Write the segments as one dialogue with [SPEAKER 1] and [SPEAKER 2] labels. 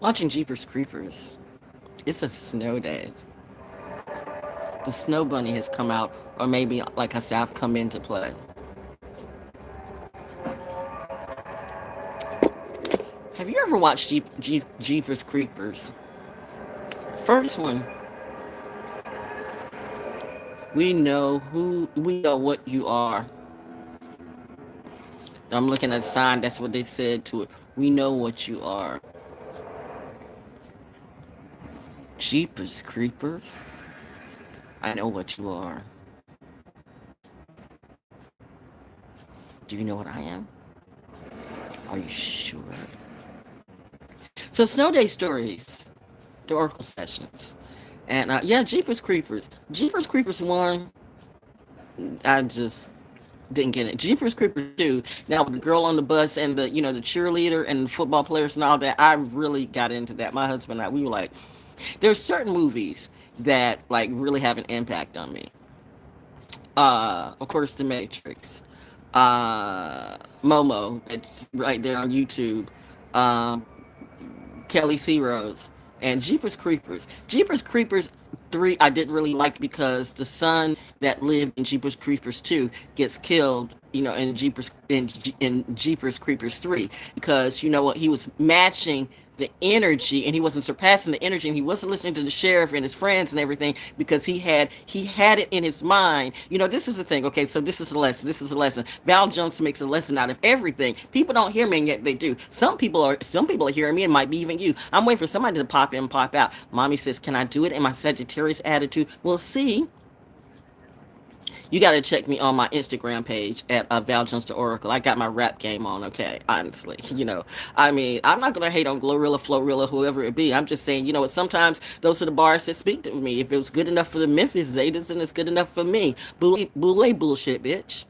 [SPEAKER 1] Watching Jeepers Creepers. It's a snow day. The snow bunny has come out, or maybe like I said, I've come into play. Have you ever watched Jeepers Creepers? First one, we know what you are. I'm looking at a sign. That's what they said to it. We know what you are. Jeepers Creepers. I know what you are. Do you know what I am? Are you sure? So Snow Day Stories, the Oracle Sessions. And yeah, Jeepers Creepers. Jeepers Creepers 1, I just didn't get it. Jeepers Creepers 2, now with the girl on the bus and the cheerleader and the football players and all that, I really got into that. My husband and I, we were like, there's certain movies that like really have an impact on me. Of course, The Matrix. Momo, it's right there on YouTube. Um, Kelly C. Rose, and Jeepers Creepers. Jeepers Creepers 3 I didn't really like because the son that lived in Jeepers Creepers 2 gets killed, in Jeepers Creepers 3, because you know what, he was matching the energy and he wasn't surpassing the energy, and he wasn't listening to the sheriff and his friends and everything, because he had it in his mind. This is the thing. Okay, so this is a lesson. Val Jones makes a lesson out of everything. People don't hear me, and yet they do. Some people are hearing me, and might be even you. I'm waiting for somebody to pop in, pop out. Mommy says, can I do it in my Sagittarius attitude? We'll see. You got to check me on my Instagram page at ValJonesDaORacle. I got my rap game on, okay? Honestly, I'm not going to hate on Glorilla, Florilla, whoever it be. I'm just saying, you know what? Sometimes those are the bars that speak to me. If it was good enough for the Memphis Zetas, then it's good enough for me. Boule bullshit, bitch.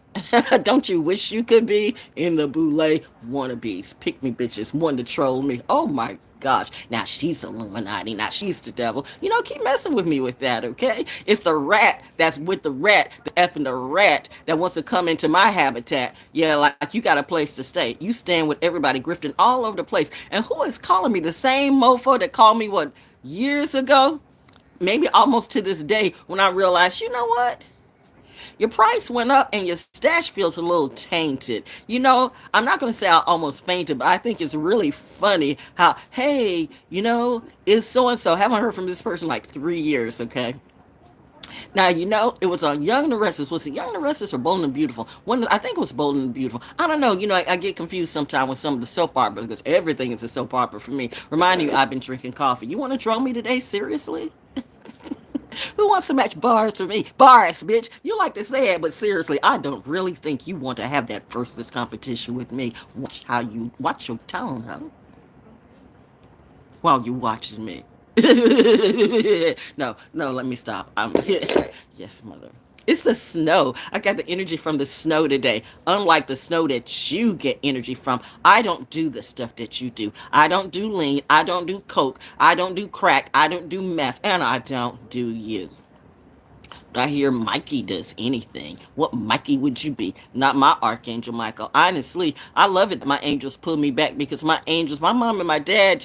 [SPEAKER 1] Don't you wish you could be in the Boule wannabes? Pick me bitches, one to troll me. Oh my gosh. Now she's Illuminati. Now she's the devil. Keep messing with me with that, okay? It's the rat that's with the rat, the effing the rat that wants to come into my habitat. Yeah, like you got a place to stay. You stand with everybody grifting all over the place. And who is calling me? The same mofo that called me, what, years ago? Maybe almost to this day, when I realized, you know what? Your price went up and your stash feels a little tainted. I'm not going to say I almost fainted, but I think it's really funny how, hey, is so and so. Haven't heard from this person like 3 years, okay? Now, it was on Young and the Restless. Was it Young and the Restless or Bold and Beautiful? I think it was Bold and Beautiful. I don't know. I get confused sometimes with some of the soap operas, because everything is a soap opera for me. Reminding you, I've been drinking coffee. You want to troll me today? Seriously? Who wants to match bars for me? Bars, bitch. You like to say it, but seriously, I don't really think you want to have that versus competition with me. Watch your tone, huh? While you watching me. No, let me stop. Yes, mother. It's the snow. I got the energy from the snow today. Unlike the snow that you get energy from, I don't do the stuff that you do. I don't do lean. I don't do coke. I don't do crack. I don't do meth. And I don't do you. I hear Mikey does anything. What Mikey would you be? Not my Archangel Michael. Honestly, I love it that my angels pull me back, because my angels, my mom and my dad,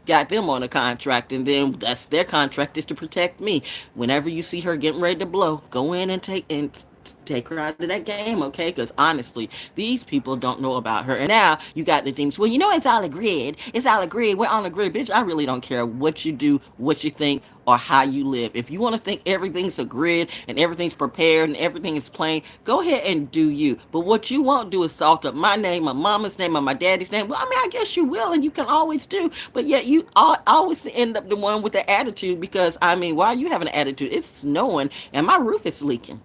[SPEAKER 1] got them on a contract, and then that's their contract, is to protect me. Whenever you see her getting ready to blow, go in and take her out of that game, okay? Because honestly, these people don't know about her. And now you got the demons. Well, it's all agreed. It's all agreed. We're on a grid, bitch. I really don't care what you do, what you think, or how you live. If you want to think everything's a grid and everything's prepared and everything is plain, go ahead and do you. But what you won't do is salt up my name, my mama's name, or my daddy's name. Well, I guess you will, and you can always do. But yet you always end up the one with the attitude, because, why are you having an attitude? It's snowing and my roof is leaking.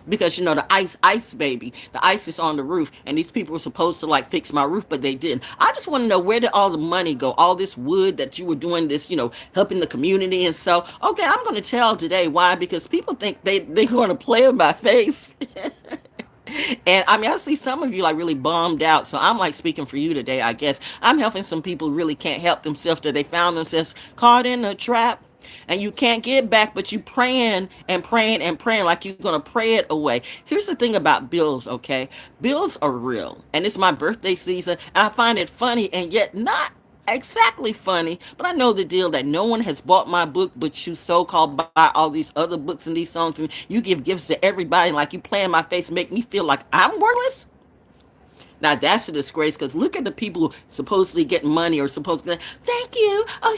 [SPEAKER 1] Because the ice baby, the ice is on the roof, and these people were supposed to like fix my roof, but they didn't. I just want to know, where did all the money go? All this wood that you were doing this, helping the community. And so, okay, I'm going to tell today why, because people think they're going to play in my face. And I see some of you like really bummed out. So I'm like speaking for you today, I guess. I'm helping some people who really can't help themselves, that they found themselves caught in a trap. And you can't get it back, but you praying and praying and praying like you're gonna pray it away. Here's the thing about bills, okay? Bills are real, and it's my birthday season, and I find it funny and yet not exactly funny, but I know the deal that no one has bought my book but you so-called buy all these other books and these songs, and you give gifts to everybody like you play in my face, make me feel like I'm worthless. Now that's a disgrace, because look at the people who supposedly get money or supposedly thank you, oh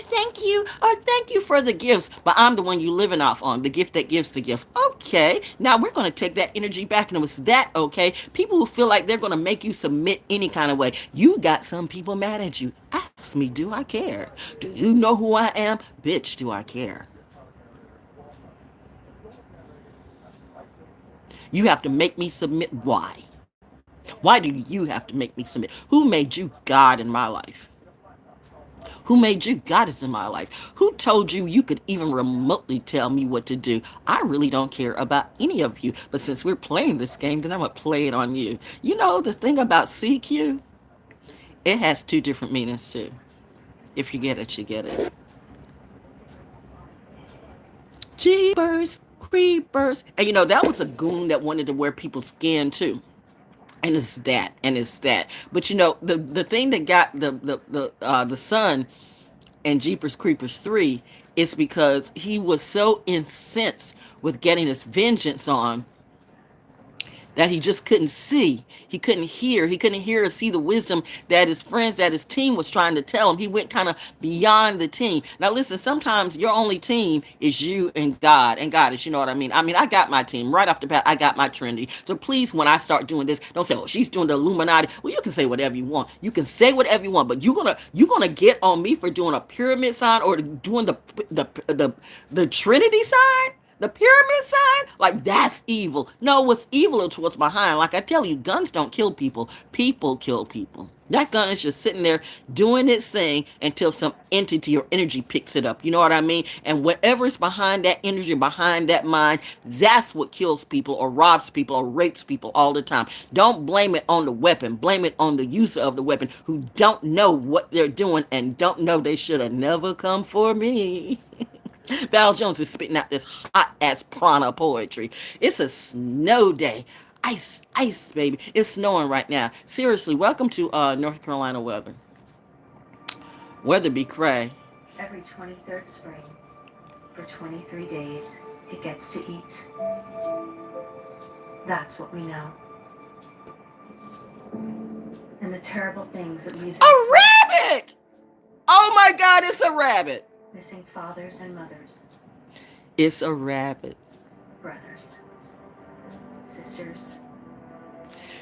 [SPEAKER 1] thank you for the gifts, but I'm the one you living off on, the gift that gives the gift. Okay, now we're going to take that energy back, and it was that, okay? People who feel like they're going to make you submit any kind of way. You got some people mad at you. Ask me, do I care? Do you know who I am? Bitch, do I care? You have to make me submit. Why do you have to make me submit? Who made you God in my life? Who made you goddess in my life? Who told you you could even remotely tell me what to do? I really don't care about any of you. But since we're playing this game, then I'm going to play it on you. You know, the thing about CQ, it has two different meanings too. If you get it, you get it. Jeepers, creepers. And you know, that was a goon that wanted to wear people's skin too. And it's that, and it's that. But you know, the thing that got the son and Jeepers Creepers 3 is because he was so incensed with getting his vengeance on that he just couldn't see. He couldn't hear. He couldn't hear or see the wisdom that his friends, that his team was trying to tell him. He went kind of beyond the team. Now, listen, sometimes your only team is you and God and Goddess. You know what I mean? I got my team right off the bat. I got my trendy. So please, when I start doing this, don't say, oh, she's doing the Illuminati. Well, you can say whatever you want. You can say whatever you want, but you're gonna get on me for doing a pyramid sign or doing the Trinity sign? The pyramid sign? Like, that's evil. No, what's evil is what's behind. Like I tell you, guns don't kill people. People kill people. That gun is just sitting there doing its thing until some entity or energy picks it up. You know what I mean? And whatever is behind that energy, behind that mind, that's what kills people or robs people or rapes people all the time. Don't blame it on the weapon. Blame it on the user of the weapon who don't know what they're doing and don't know they should have never come for me. Val Jones is spitting out this hot ass prana poetry. It's a snow day. Ice, ice, baby. It's snowing right now. Seriously, welcome to North Carolina weather. Weather be cray.
[SPEAKER 2] Every 23rd spring, for 23 days, it gets to eat. That's what we know. And the terrible things it leaves.
[SPEAKER 1] A rabbit! Oh my God, it's a rabbit.
[SPEAKER 2] Missing fathers and mothers.
[SPEAKER 1] It's a rabbit.
[SPEAKER 2] Brothers. Sisters.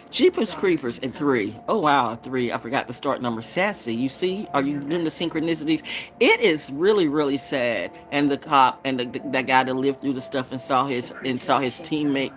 [SPEAKER 1] Jeepers Creepers at 3. Oh wow, 3. I forgot the start number. Sassy. You see? Are you doing the synchronicities? It is really, really sad. And the cop and that guy that lived through the stuff and saw his teammate.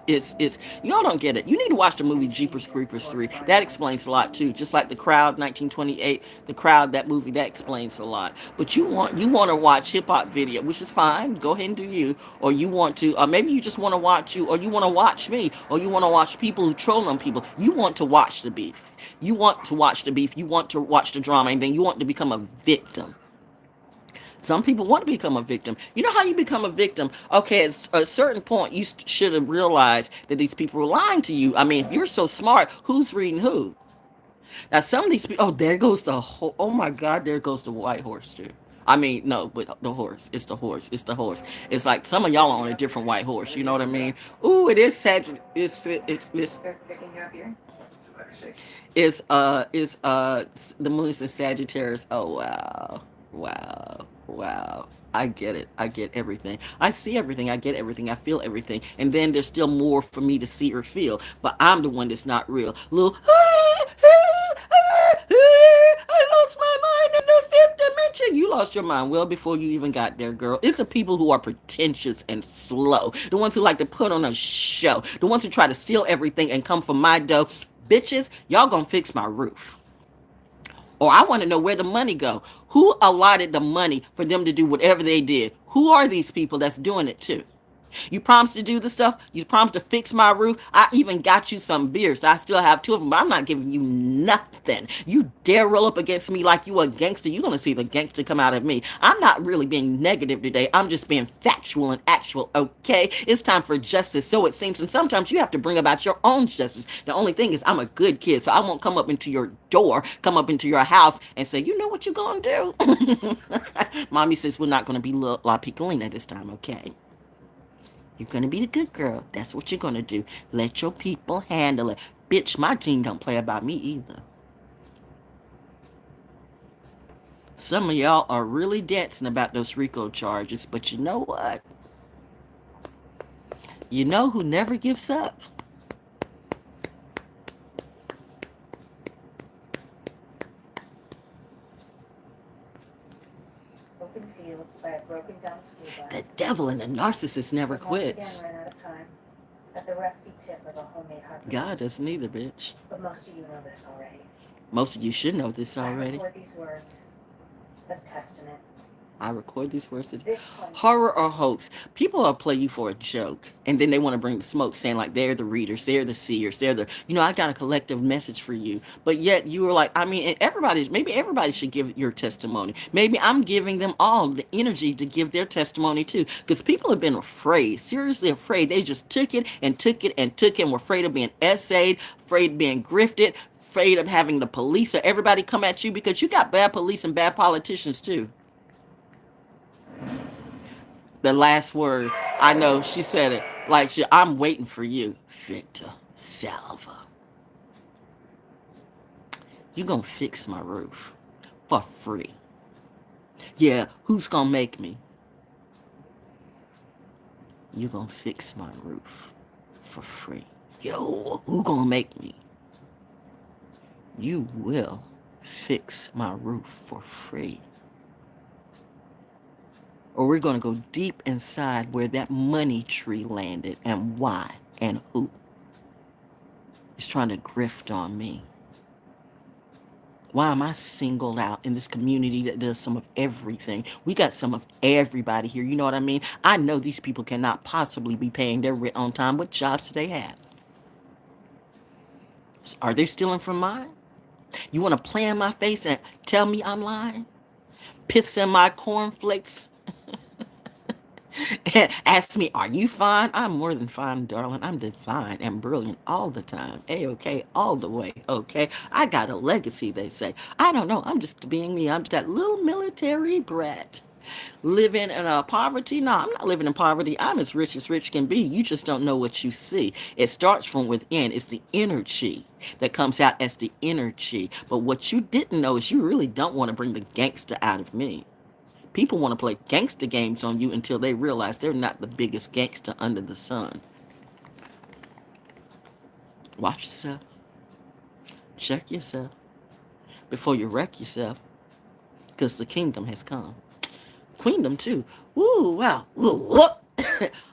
[SPEAKER 1] It's y'all don't get it. You need to watch the movie Jeepers Creepers 3. That explains a lot too. Just like The Crowd 1928, The Crowd, that movie, that explains a lot. But you want to watch hip hop video, which is fine. Go ahead and do you. Or you want to, or maybe you just want to watch you, or you want to watch me, or you want to watch people who troll on people. You want to watch the beef. You want to watch the beef. You want to watch the drama, and then you want to become a victim. Some people want to become a victim. You know how you become a victim? Okay, at a certain point, you should have realized that these people were lying to you. I mean, if you're so smart, who's reading who? Now, some of these people, oh, there goes oh my God, there goes the white horse, too. I mean, no, but the horse. It's the horse. It's the horse. It's like some of y'all are on a different white horse. You know what I mean? Ooh, it is Sagittarius. The moon is in Sagittarius. Oh, wow. Wow. Wow. I get it. I get everything. I see everything. I get everything. I feel everything. And then there's still more for me to see or feel. But I'm the one that's not real. Little, I lost my mind in the fifth dimension. You lost your mind well before you even got there, girl. It's the people who are pretentious and slow. The ones who like to put on a show. The ones who try to steal everything and come for my dough. Bitches, y'all gonna fix my roof. Or I want to know where the money go. Who allotted the money for them to do whatever they did? Who are these people that's doing it too? You promised to do the stuff. You promised to fix my roof. I even got you some beers. I still have 2 of them, but I'm not giving you nothing. You dare roll up against me like you a gangster. You're going to see the gangster come out of me. I'm not really being negative today. I'm just being factual and actual, okay? It's time for justice, so it seems. And sometimes you have to bring about your own justice. The only thing is I'm a good kid, so I won't come up into your door, come up into your house and say, you know what you're going to do? Mommy says we're not going to be La Piccolina this time, okay? You're going to be the good girl. That's what you're going to do. Let your people handle it. Bitch, my team don't play about me either. Some of y'all are really dancing about those RICO charges, but you know what? You know who never gives up?
[SPEAKER 2] Open field by a broken down school bus.
[SPEAKER 1] The devil and the narcissist never quits.
[SPEAKER 2] Again ran out of time at the rusty tip of a homemade harpoon.
[SPEAKER 1] God doesn't either, bitch.
[SPEAKER 2] But most of you know this already.
[SPEAKER 1] Most of you should know this already.
[SPEAKER 2] I record these words as testament.
[SPEAKER 1] I record these words. Horror or hoax. People will play you for a joke, and then they want to bring the smoke, saying like they're the readers, they're the seers, they're the, I got a collective message for you. But yet you were like, maybe everybody should give your testimony. Maybe I'm giving them all the energy to give their testimony too, because people have been afraid, seriously afraid. They just took it and took it and took it, and were afraid of being essayed, afraid of being grifted, afraid of having the police or everybody come at you, because you got bad police and bad politicians too. The last word, I know she said it like I'm waiting for you, Victor Salva. You gonna fix my roof for free. Yeah, who's gonna make me? You gonna fix my roof for free. Yo, who gonna make me? You will fix my roof for free. Or we're going to go deep inside where that money tree landed and why and who is trying to grift on me. Why am I singled out in this community that does some of everything? We got some of everybody here. You know what I mean? I know these people cannot possibly be paying their rent on time. What jobs do they have? Are they stealing from mine? You want to play in my face and tell me I'm lying? Piss in my cornflakes? And ask me, are you fine? I'm more than fine, darling. I'm divine and brilliant all the time. A-okay, all the way, okay? I got a legacy, they say. I don't know. I'm just being me. I'm just that little military brat. Living in poverty? No, I'm not living in poverty. I'm as rich can be. You just don't know what you see. It starts from within. It's the energy that comes out as the energy. But what you didn't know is you really don't want to bring the gangster out of me. People want to play gangster games on you until they realize they're not the biggest gangster under the sun. Watch yourself. Check yourself before you wreck yourself, because the kingdom has come. Queendom too. Ooh, wow. Ooh, whoop.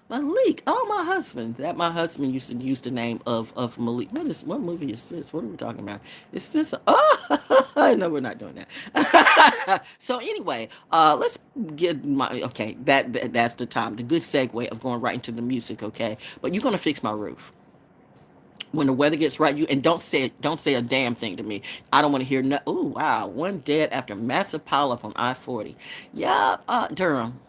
[SPEAKER 1] Malik. Oh, my husband. That my husband used to use the name of Malik. What movie is this? What are we talking about? Is this? Oh, no, we're not doing that. So anyway, let's get okay. That's the time. The good segue of going right into the music. Okay, but you're gonna fix my roof. When the weather gets right, don't say a damn thing to me. I don't want to hear oh wow, one dead after massive pileup on I-40. Yeah, Durham.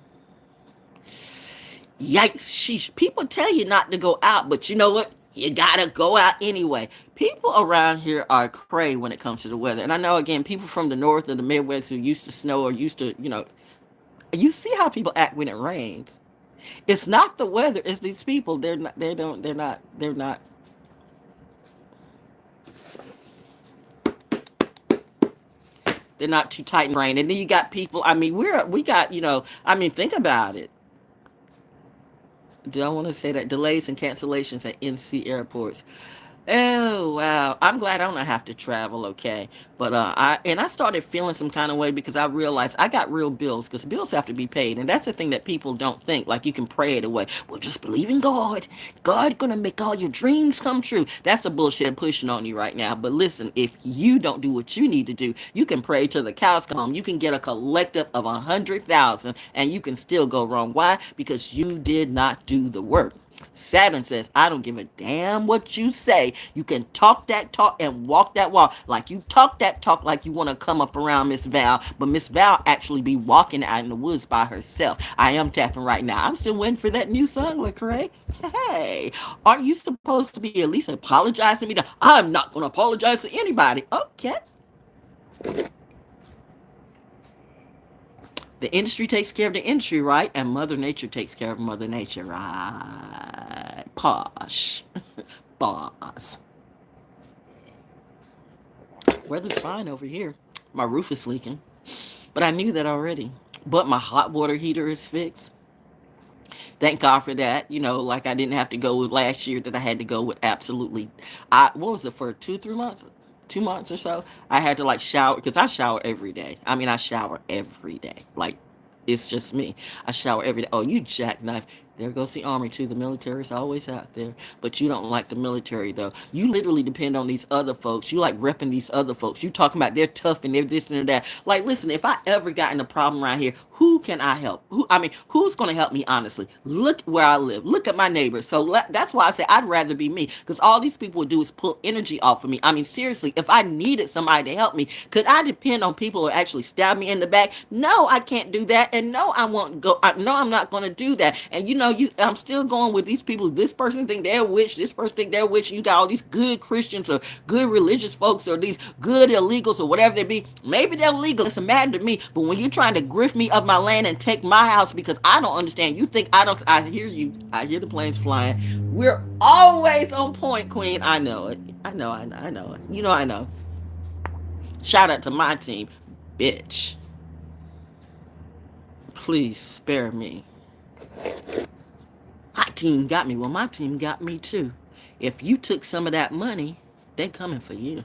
[SPEAKER 1] Yikes, sheesh. People tell you not to go out, but you know what? You gotta go out anyway. People around here are cray when it comes to the weather. And I know, again, people from the north or the Midwest who used to snow or used to, you see how people act when it rains. It's not the weather, it's these people. They're not too tight in brain. And then you got people, think about it. Do I want to say that delays and cancellations at NC airports? Oh wow! I'm glad I don't have to travel. Okay, but I started feeling some kind of way because I realized I got real bills because bills have to be paid, and that's the thing that people don't think. Like you can pray it away. Well, just believe in God. God gonna make all your dreams come true. That's the bullshit pushing on you right now. But listen, if you don't do what you need to do, you can pray till the cows come home. You can get a collective of 100,000, and you can still go wrong. Why? Because you did not do the work. Saturn says, I don't give a damn what you say. You can talk that talk and walk that walk. Like you talk that talk like you want to come up around Miss Val, but Miss Val actually be walking out in the woods by herself. I am tapping right now. I'm still waiting for that new song, LeCrae. Hey, aren't you supposed to be at least apologizing to me? I'm not going to apologize to anybody. Okay. The industry takes care of the industry, right? And Mother Nature takes care of Mother Nature, right? Posh. Boss. Weather's fine over here. My roof is leaking, but I knew that already. But my hot water heater is fixed. Thank God for that. You know, like I didn't have to go with last year that I had to go with absolutely. What was it for 2 3 months? 2 months or so. I had to like shower because I shower every day. I mean, I shower every day. Like it's just me. I shower every day. Oh, you jackknife. There goes the army too. The military's always out there. But you don't like the military though. You literally depend on these other folks. You like repping these other folks. You talking about they're tough and they're this and that. Like, listen, if I ever got in a problem around here, who can I help? Who's gonna help me honestly? Look where I live. Look at my neighbors. So that's why I say I'd rather be me. Because all these people would do is pull energy off of me. I mean, seriously, if I needed somebody to help me, could I depend on people who actually stab me in the back? No, I can't do that. And no, I won't go. No, I'm not gonna do that. And I'm still going with these people. This person think they're a witch. This person think they're a witch. And you got all these good Christians or good religious folks or these good illegals or whatever they be. Maybe they're legal. It's a matter to me. But when you're trying to grift me of my land and take my house because I don't understand, you think I don't. I hear you. I hear the planes flying. We're always on point, Queen. I know it. I know. I know it. You know I know. Shout out to my team, bitch. Please spare me. My team got me. Well, my team got me too. If you took some of that money, they coming for you.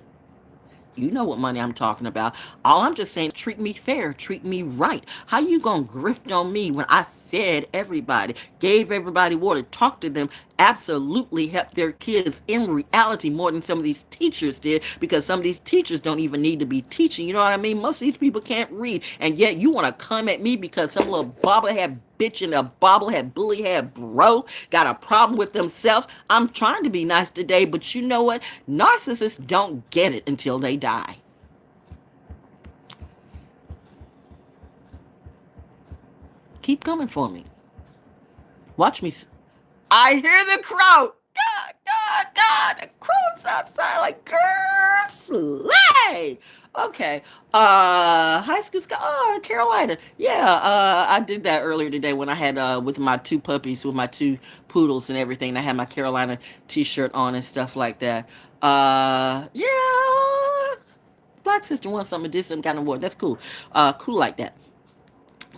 [SPEAKER 1] You know what money I'm talking about. All I'm just saying, treat me fair, treat me right. How you gonna grift on me when I fed everybody, gave everybody water, talked to them, absolutely helped their kids in reality more than some of these teachers did because some of these teachers don't even need to be teaching. You know what I mean? Most of these people can't read, and yet you want to come at me because some little bobblehead bitch and a bobblehead bullyhead bro got a problem with themselves. I'm trying to be nice today, but you know what? Narcissists don't get it until they die. Keep coming for me. Watch me. I hear the crowd. God, God, God. The crowd's outside like, girl, slay. Okay. High school. Oh, Carolina. Yeah. I did that earlier today when I had with my two puppies, with my two poodles and everything. I had my Carolina t-shirt on and stuff like that. Yeah. Black sister won something, did some kind of award. That's cool. Cool like that.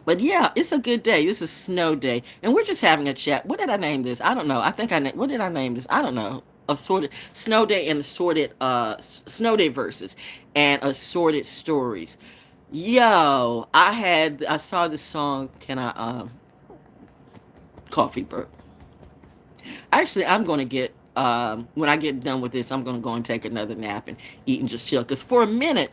[SPEAKER 1] But yeah, it's a good day. This is snow day, and we're just having a chat. What did I name this? I don't know. I think what did I name this? I don't know. Assorted snow day and assorted snow day verses and assorted stories. Yo, I saw this song. Can I coffee burp? Actually, I'm gonna get when I get done with this, I'm gonna go and take another nap and eat and just chill. Cause for a minute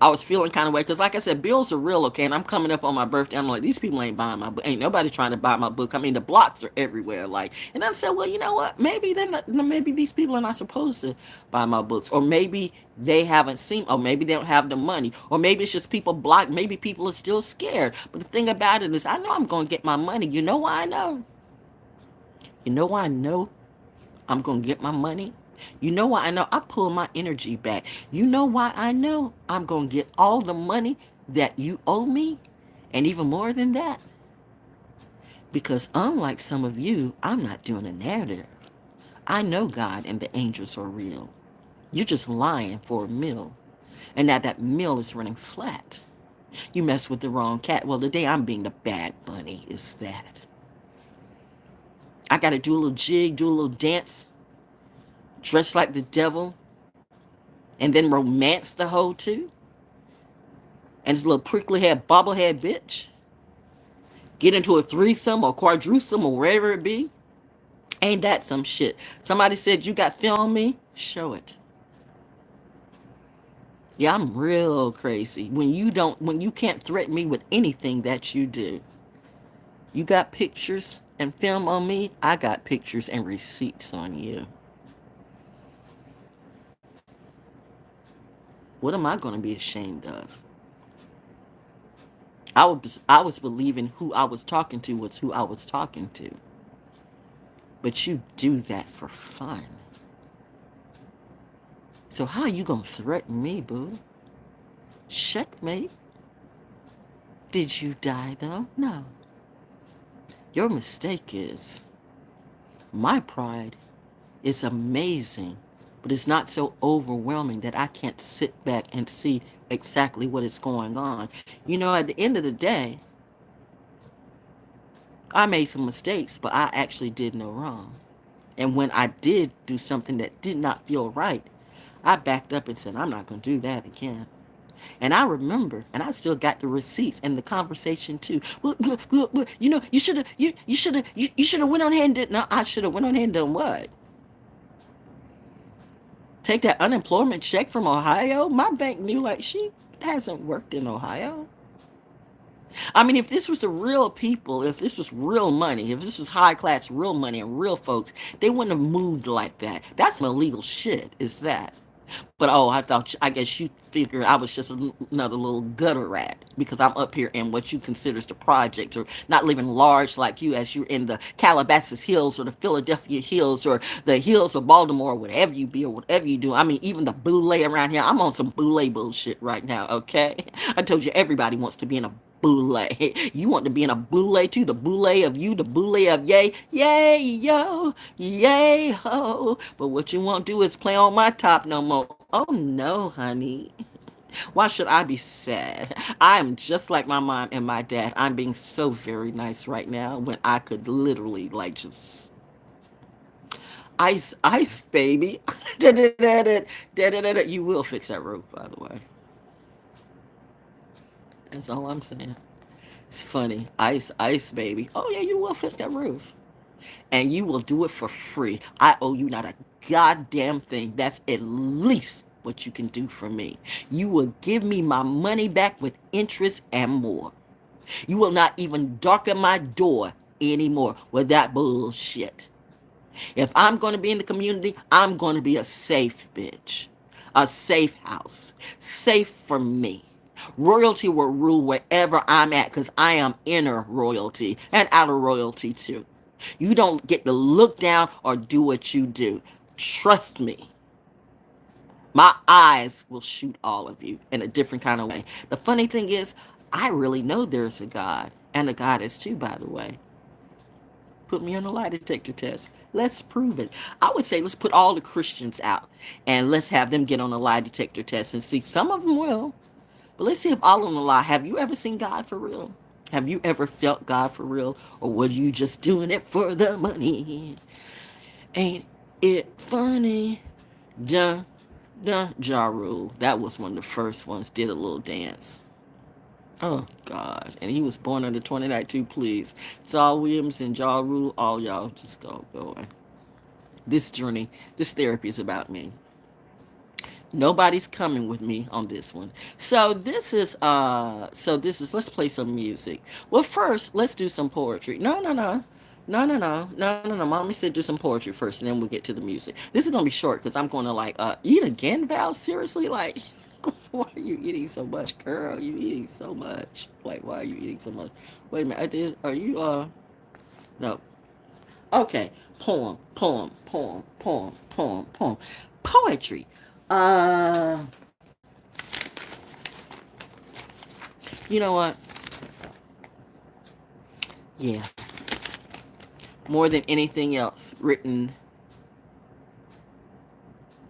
[SPEAKER 1] I was feeling kind of way because, like I said, bills are real, okay? And I'm coming up on my birthday. I'm like, these people ain't buying my book. Ain't nobody trying to buy my book. I mean, the blocks are everywhere. Like, and I said, well, you know what? Maybe they're not. Maybe these people are not supposed to buy my books, or maybe they haven't seen, or maybe they don't have the money, or maybe it's just people blocked. Maybe people are still scared. But the thing about it is, I know I'm gonna get my money. You know why I know? You know why I know I'm gonna get my money? You know why I know? I pull my energy back. You know why I know I'm going to get all the money that you owe me? And even more than that? Because unlike some of you, I'm not doing a narrative. I know God and the angels are real. You're just lying for a meal. And now that meal is running flat. You mess with the wrong cat. Well, the day I'm being the bad bunny is that. I got to do a little jig, do a little dance, dress like the devil, and then romance the hoe too, and this little prickly head bobblehead bitch get into a threesome or quadrusome or wherever it be. Ain't that some shit? Somebody said you got film on me? Show it. Yeah, I'm real crazy. When you can't threaten me with anything that you do. You got pictures and film on me, I got pictures and receipts on you. What am I going to be ashamed of? I was believing who I was talking to was who I was talking to. But you do that for fun. So how are you going to threaten me, boo? Checkmate. Did you die, though? No. Your mistake is my pride is amazing, but it's not so overwhelming that I can't sit back and see exactly what is going on. You know, at the end of the day, I made some mistakes, but I actually did no wrong. And when I did do something that did not feel right, I backed up and said, I'm not going to do that again. And I remember, and I still got the receipts and the conversation too. Well, you know, you should have went on ahead and did. No, I should have went on ahead and done what? Take that unemployment check from Ohio? My bank knew like she hasn't worked in Ohio. I mean, if this was the real people, if this was real money, if this was high class real money and real folks, they wouldn't have moved like that. That's some illegal shit, is that? But oh, I guess you figured I was just another little gutter rat because I'm up here in what you consider the projects, or not living large like you, as you're in the Calabasas Hills or the Philadelphia Hills or the hills of Baltimore, or whatever you be or whatever you do. I mean, even the boule around here, I'm on some boule bullshit right now, okay? I told you everybody wants to be in a boule. You want to be in a boule too? The boule of you, the boule of yay, yay, yo, yay, ho. But what you won't do is play on my top no more. Oh no, honey. Why should I be sad? I am just like my mom and my dad. I'm being so very nice right now when I could literally like just ice, baby. You will fix that roof, by the way. That's all I'm saying. It's funny. Ice, baby. Oh yeah, you will fix that roof. And you will do it for free. I owe you not a goddamn thing. That's at least what you can do for me. You will give me my money back with interest and more. You will not even darken my door anymore with that bullshit. If I'm going to be in the community, I'm going to be a safe bitch. A safe house. Safe for me. Royalty will rule wherever I'm at because I am inner royalty and outer royalty too. You don't get to look down or do what you do. Trust me. My eyes will shoot all of you in a different kind of way. The funny thing is, I really know there's a God, and a goddess too, by the way. Put me on a lie detector test. Let's prove it. I would say let's put all the Christians out and let's have them get on a lie detector test and see. Some of them will, but let's see if all of them lie. Have you ever seen God for real? Have you ever felt God for real? Or were you just doing it for the money? Ain't it funny? Dun, dun, Ja Rule. That was one of the first ones. Did a little dance. Oh, God. And he was born under 29 too, please. Saul Williams and Ja Rule, all y'all just go going. This journey, this therapy is about me. Nobody's coming with me on this one. So this is let's play some music. Well, first, let's do some poetry. No. Mommy said do some poetry first, and then we'll get to the music. This is gonna be short because I'm gonna like eat again, Val. Seriously, like why are you eating so much, girl? You eating so much. Like, why are you eating so much? Wait a minute, are you no. Okay. Poem. Poetry. Uh you know what? Yeah. More than anything else, written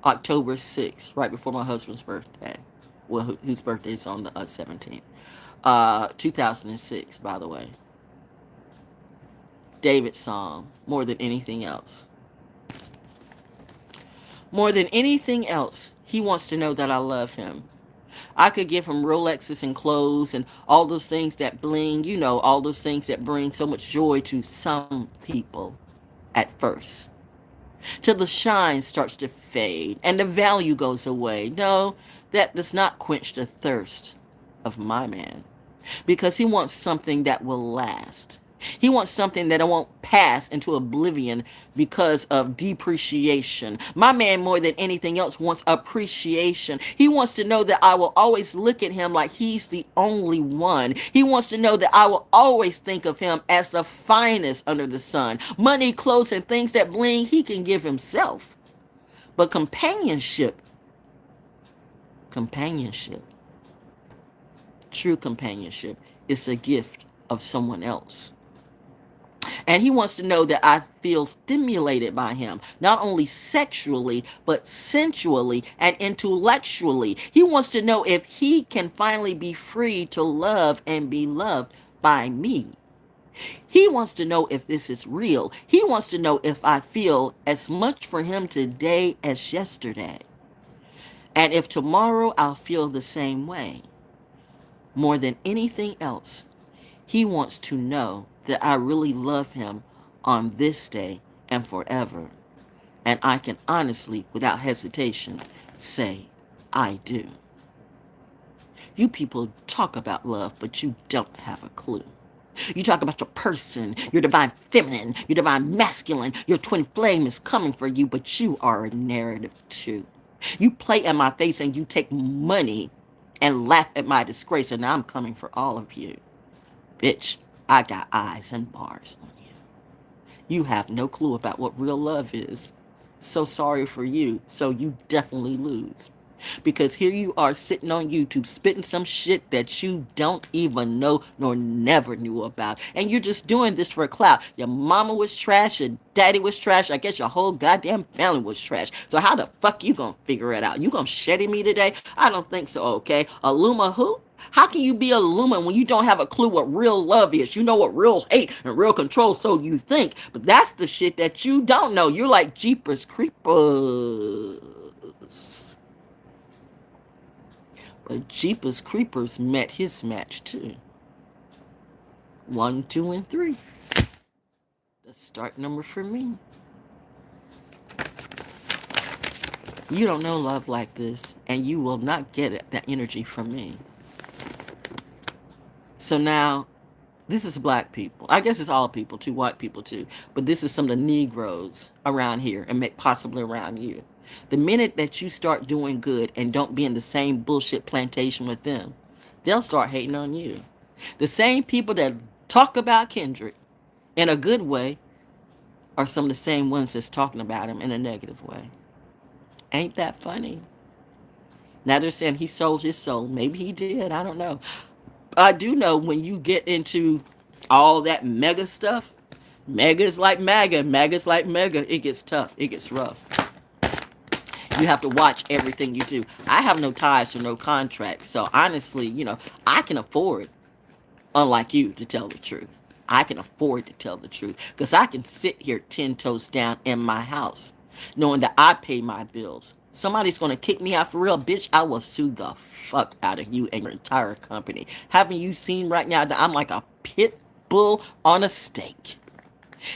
[SPEAKER 1] October 6th, right before my husband's birthday. Well, whose birthday is on the 17th. 2006, by the way. David's song, More Than Anything Else. More than anything else, he wants to know that I love him. I could give him Rolexes and clothes and all those things that bling, all those things that bring so much joy to some people at first. Till the shine starts to fade and the value goes away. No, that does not quench the thirst of my man, because he wants something that will last. He wants something that won't pass into oblivion because of depreciation. My man, more than anything else, wants appreciation. He wants to know that I will always look at him like he's the only one. He wants to know that I will always think of him as the finest under the sun. Money, clothes, and things that bling, he can give himself. But companionship, true companionship, is a gift of someone else. And he wants to know that I feel stimulated by him, not only sexually, but sensually and intellectually. He wants to know if he can finally be free to love and be loved by me. He wants to know if this is real. He wants to know if I feel as much for him today as yesterday. And if tomorrow I'll feel the same way. More than anything else, he wants to know that I really love him on this day and forever. And I can honestly, without hesitation, say I do. You people talk about love, but you don't have a clue. You talk about your person, your divine feminine, your divine masculine, your twin flame is coming for you, but you are a narrative too. You play in my face and you take money and laugh at my disgrace, and I'm coming for all of you. Bitch, I got eyes and bars on you. You have no clue about what real love is. So sorry for you. So you definitely lose. Because here you are sitting on YouTube spitting some shit that you don't even know nor never knew about. And you're just doing this for a clout. Your mama was trash, your daddy was trash, I guess your whole goddamn family was trash. So how the fuck you gonna figure it out? You gonna shitty me today? I don't think so, okay? Aluma who? How can you be a lumen when you don't have a clue what real love is? You know what real hate and real control, so you think. But that's the shit that you don't know. You're like Jeepers Creepers. But Jeepers Creepers met his match too. 1, 2, and 3. The start number for me. You don't know love like this, and you will not get it, that energy from me. So now, this is black people. I guess it's all people too, white people too. But this is some of the Negroes around here and possibly around you. The minute that you start doing good and don't be in the same bullshit plantation with them, they'll start hating on you. The same people that talk about Kendrick in a good way are some of the same ones that's talking about him in a negative way. Ain't that funny? Now they're saying he sold his soul. Maybe he did. I don't know. I do know when you get into all that mega stuff, mega is like MAGA, MAGA is like mega, it gets tough. It gets rough. You have to watch everything you do. I have no ties or no contracts. So honestly, I can afford, unlike you, to tell the truth. I can afford to tell the truth. Because I can sit here 10 toes down in my house, knowing that I pay my bills. Somebody's going to kick me out for real, bitch, I will sue the fuck out of you and your entire company. Haven't you seen right now that I'm like a pit bull on a stake?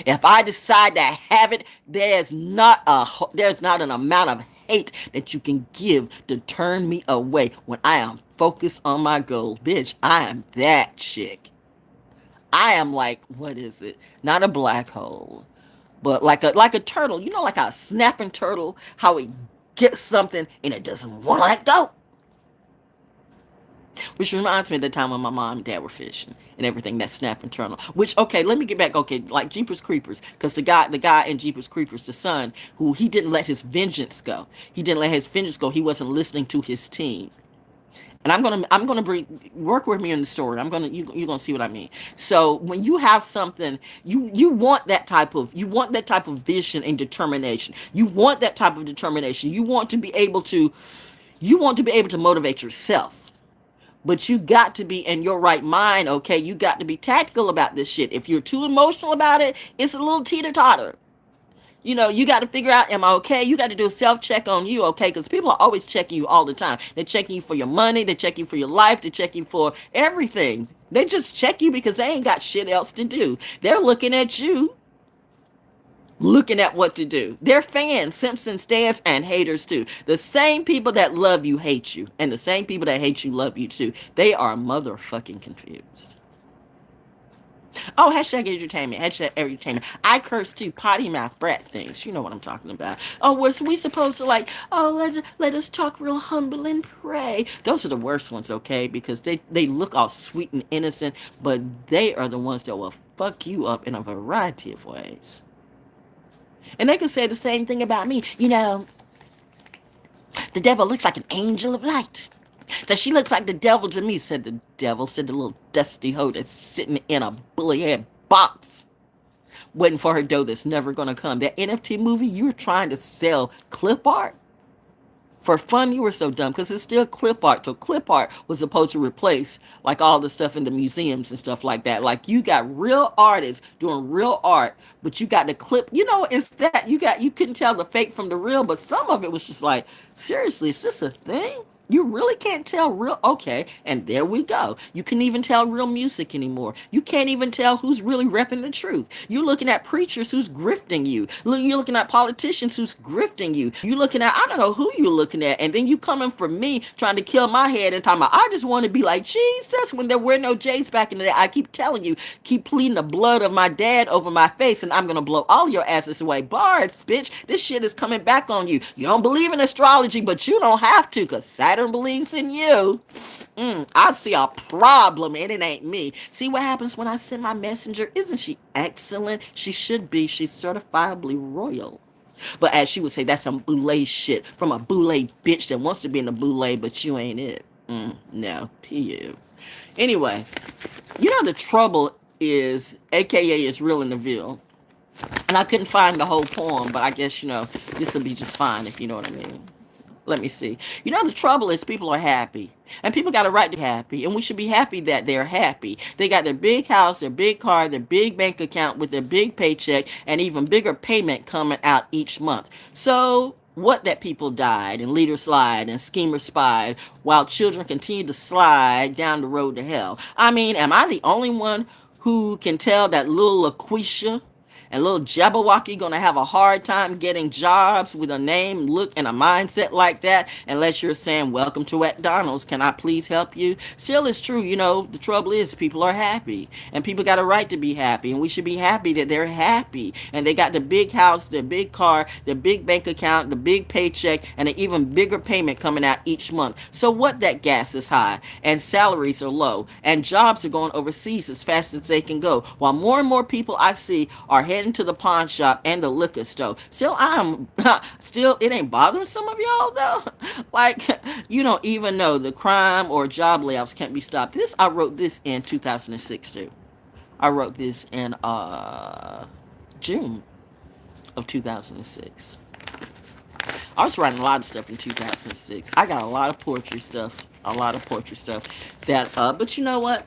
[SPEAKER 1] If I decide to have it, there's not an amount of hate that you can give to turn me away when I am focused on my goal. Bitch, I am that chick. I am like, what is it? Not a black hole, but like a turtle. You know, like a snapping turtle, how it gets something and it doesn't want to let go. Which reminds me of the time when my mom and dad were fishing and everything, that snapping turtle. Which, okay, let me get back. Okay, like Jeepers Creepers, because the guy in Jeepers Creepers, the son, who he didn't let his vengeance go. He didn't let his vengeance go. He wasn't listening to his team. And I'm gonna work with me in the story. You're gonna see what I mean. So when you have something, you want that type of vision and determination. You want that type of determination. You want to be able to motivate yourself. But you got to be in your right mind, okay? You got to be tactical about this shit. If you're too emotional about it, it's a little teeter-totter. You got to figure out, am I okay? You got to do a self-check on you, okay? Because people are always checking you all the time. They're checking you for your money. They're checking you for your life. They're checking you for everything. They just check you because they ain't got shit else to do. They're looking at you, looking at what to do. They're fans, Simpsons fans, and haters too. The same people that love you hate you, and the same people that hate you love you too. They are motherfucking confused. Oh, hashtag entertainment. Hashtag entertainment. I curse too. Potty mouth brat things. You know what I'm talking about. Oh, was we supposed to like, oh, let us talk real humble and pray. Those are the worst ones, okay? Because they look all sweet and innocent, but they are the ones that will fuck you up in a variety of ways. And they can say the same thing about me. The devil looks like an angel of light. So she looks like the devil to me, said the devil, said the little dusty hoe that's sitting in a bully head box, waiting for her dough that's never going to come. That NFT movie, you were trying to sell clip art? For fun, you were so dumb, because it's still clip art. So clip art was supposed to replace like all the stuff in the museums and stuff like that. Like you got real artists doing real art, but you got the clip. It's that you couldn't tell the fake from the real, but some of it was just like, seriously, is this a thing? You really can't tell real. Okay, and there we go. You can't even tell real music anymore. You can't even tell who's really repping the truth. You're looking at preachers who's grifting you. You're looking at politicians who's grifting you. You're looking at, I don't know who you're looking at, and then you coming for me trying to kill my head and talking about, I just want to be like Jesus when there were no J's back in the day. I keep telling you, keep pleading the blood of my dad over my face, and I'm going to blow all your asses away. Bars, bitch. This shit is coming back on you. You don't believe in astrology, but you don't have to, because Saturn believes in you. I see a problem, and it ain't me. See what happens when I send my messenger? Isn't she excellent? She should be. She's certifiably royal. But as she would say, that's some boule shit from a boule bitch that wants to be in a boule, but you ain't it. No, to you. Anyway, the trouble is, AKA is real in the Ville. And I couldn't find the whole poem, but I guess, this will be just fine, if you know what I mean. Let me see. The trouble is people are happy. And people got a right to be happy. And we should be happy that they're happy. They got their big house, their big car, their big bank account with their big paycheck, and even bigger payment coming out each month. So what that people died and leaders slide and schemers spied while children continue to slide down the road to hell. I mean, am I the only one who can tell that little LaQuisha and little Jabberwocky gonna have a hard time getting jobs with a name, look, and a mindset like that, unless you're saying, welcome to McDonald's, can I please help you? Still, it's true, the trouble is people are happy, and people got a right to be happy, and we should be happy that they're happy, and they got the big house, the big car, the big bank account, the big paycheck, and an even bigger payment coming out each month. So what, that gas is high, and salaries are low, and jobs are going overseas as fast as they can go, while more and more people I see are heading to the pawn shop and the liquor store. Still, it ain't bothering some of y'all though. Like, you don't even know the crime or job layoffs can't be stopped. I wrote this in 2006 too. I wrote this in June of 2006. I was writing a lot of stuff in 2006. I got a lot of poetry stuff. That, but you know what?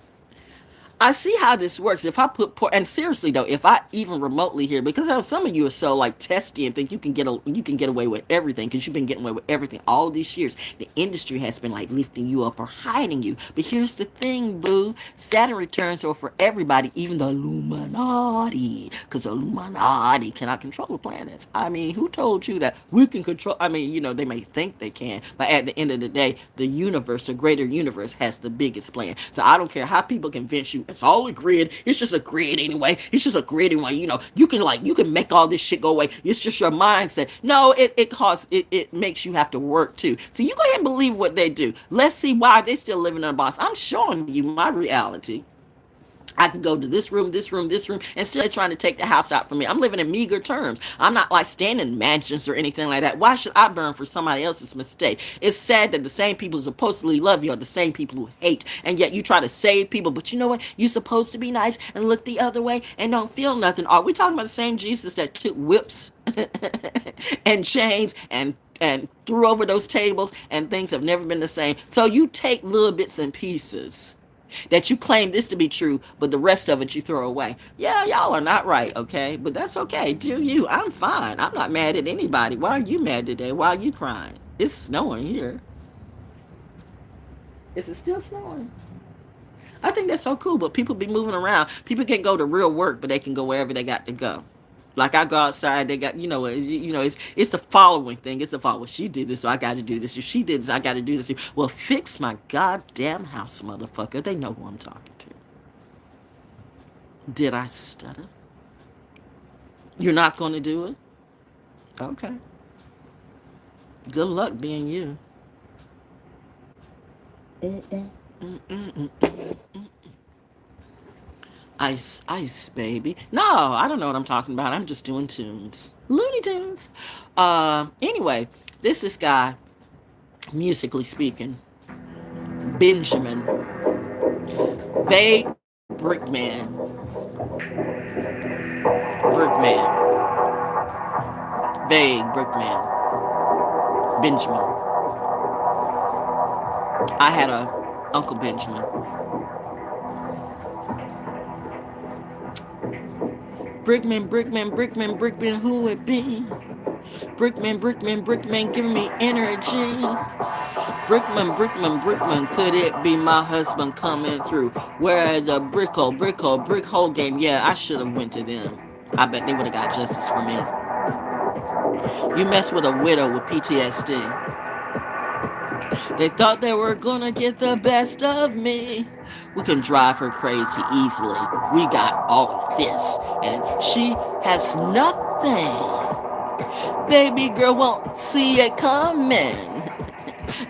[SPEAKER 1] I see how this works. If I and seriously though, if I even remotely hear, because some of you are so like testy and think you can get away with everything because you've been getting away with everything all these years. The industry has been like lifting you up or hiding you. But here's the thing, boo. Saturn returns are for everybody, even the Illuminati, because the Illuminati cannot control the planets. I mean, who told you that we can control? I mean, they may think they can, but at the end of the day, the universe, the greater universe, has the biggest plan. So I don't care how people convince you. It's all a grid. It's just a grid anyway. It's just a grid anyway. You can make all this shit go away. It's just your mindset. No, it makes you have to work too. So you go ahead and believe what they do. Let's see why they still living in a box. I'm showing you my reality. I can go to this room, and still trying to take the house out from me. I'm living in meager terms. I'm not like staying in mansions or anything like that. Why should I burn for somebody else's mistake? It's sad that the same people who supposedly love you are the same people who hate, and yet you try to save people. But you know what? You're supposed to be nice and look the other way and don't feel nothing. Are we talking about the same Jesus that took whips and chains and threw over those tables, and things have never been the same? So you take little bits and pieces that you claim this to be true, but the rest of it you throw away. Yeah, y'all are not right, okay? But that's okay. Do you? I'm fine. I'm not mad at anybody. Why are you mad today? Why are you crying? It's snowing here. Is it still snowing? I think that's so cool, but people be moving around. People can go to real work, but they can go wherever they got to go. Like I go outside, they got it's the following thing. It's the following. She did this, so I got to do this. If she did this, I got to do this. Well, fix my goddamn house, motherfucker. They know who I'm talking to. Did I stutter? You're not going to do it? Okay. Good luck being you. Mm-mm, mm-mm, mm-mm. Ice, ice, baby. No, I don't know what I'm talking about. I'm just doing tunes. Looney Tunes. Anyway, this guy, musically speaking, Benjamin, vague brickman, vague brickman, Benjamin. I had a Uncle Benjamin. Brickman, who it be? Brickman, giving me energy. Brickman, could it be my husband coming through? Where the brick hole game? Yeah, I should have went to them. I bet they would have got justice for me. You mess with a widow with PTSD. They thought they were gonna get the best of me. We can drive her crazy easily. We got all of this, and she has nothing. Baby girl won't see it coming.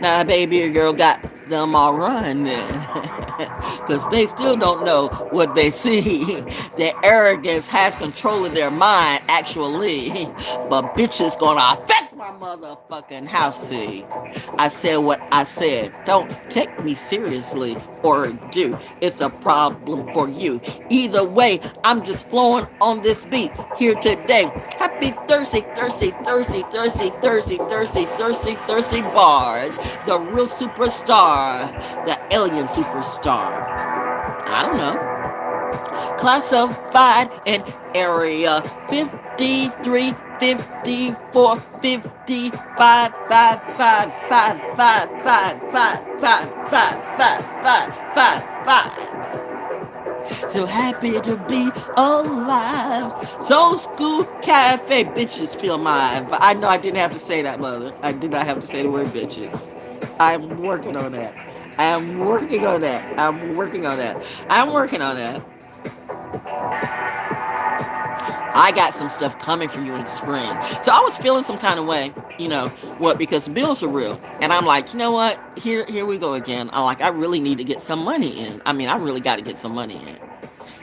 [SPEAKER 1] Now baby girl got them all running. Cause they still don't know what they see. Their arrogance has control of their mind, actually. But bitches gonna fetch my motherfucking house, see. I said what I said. Don't take me seriously, or do. It's a problem for you. Either way, I'm just flowing on this beat here today. Happy thirsty bars. The real superstar. The alien superstar. I don't know. Classified in area 53, 54, 55, 5. So happy to be alive. Soul School Cafe. Bitches feel my vibe. I know I didn't have to say that, mother. I did not have to say the word bitches. I'm working on that. I'm working on that. I got some stuff coming for you in the spring. So I was feeling some kind of way, because bills are real. And I'm like, you know what? Here we go again. I really need to get some money in. I really got to get some money in.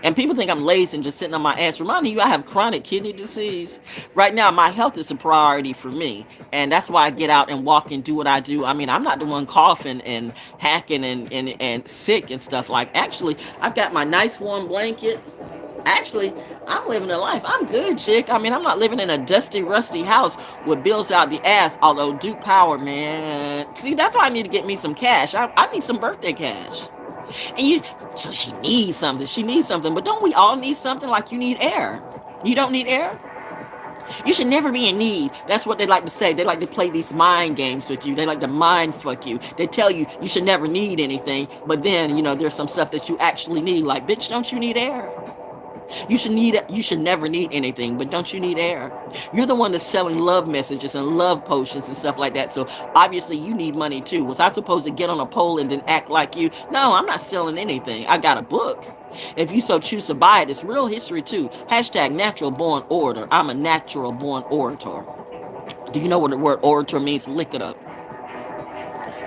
[SPEAKER 1] And people think I'm lazy and just sitting on my ass. Reminding you, I have chronic kidney disease. Right now, my health is a priority for me. And that's why I get out and walk and do what I do. I'm not the one coughing and hacking and sick and stuff. Actually, I've got my nice warm blanket. Actually, I'm living a life. I'm good, chick. I'm not living in a dusty, rusty house with bills out the ass. Although Duke Power, man. See, that's why I need to get me some cash. I need some birthday cash. So she needs something. But don't we all need something? Like you need air. You don't need air? You should never be in need. That's what they like to say. They like to play these mind games with you. They like to mind fuck you. They tell you you should never need anything. But then, there's some stuff that you actually need. Like, bitch, don't you need air? You should never need anything, but don't you need air? You're the one that's selling love messages and love potions and stuff like that, so obviously you need money too. Was I supposed to get on a pole and then act like you? No, I'm not selling anything. I got a book. If you so choose to buy it, it's real history too. # natural born orator. I'm a natural born orator. Do you know what the word orator means? Look it up.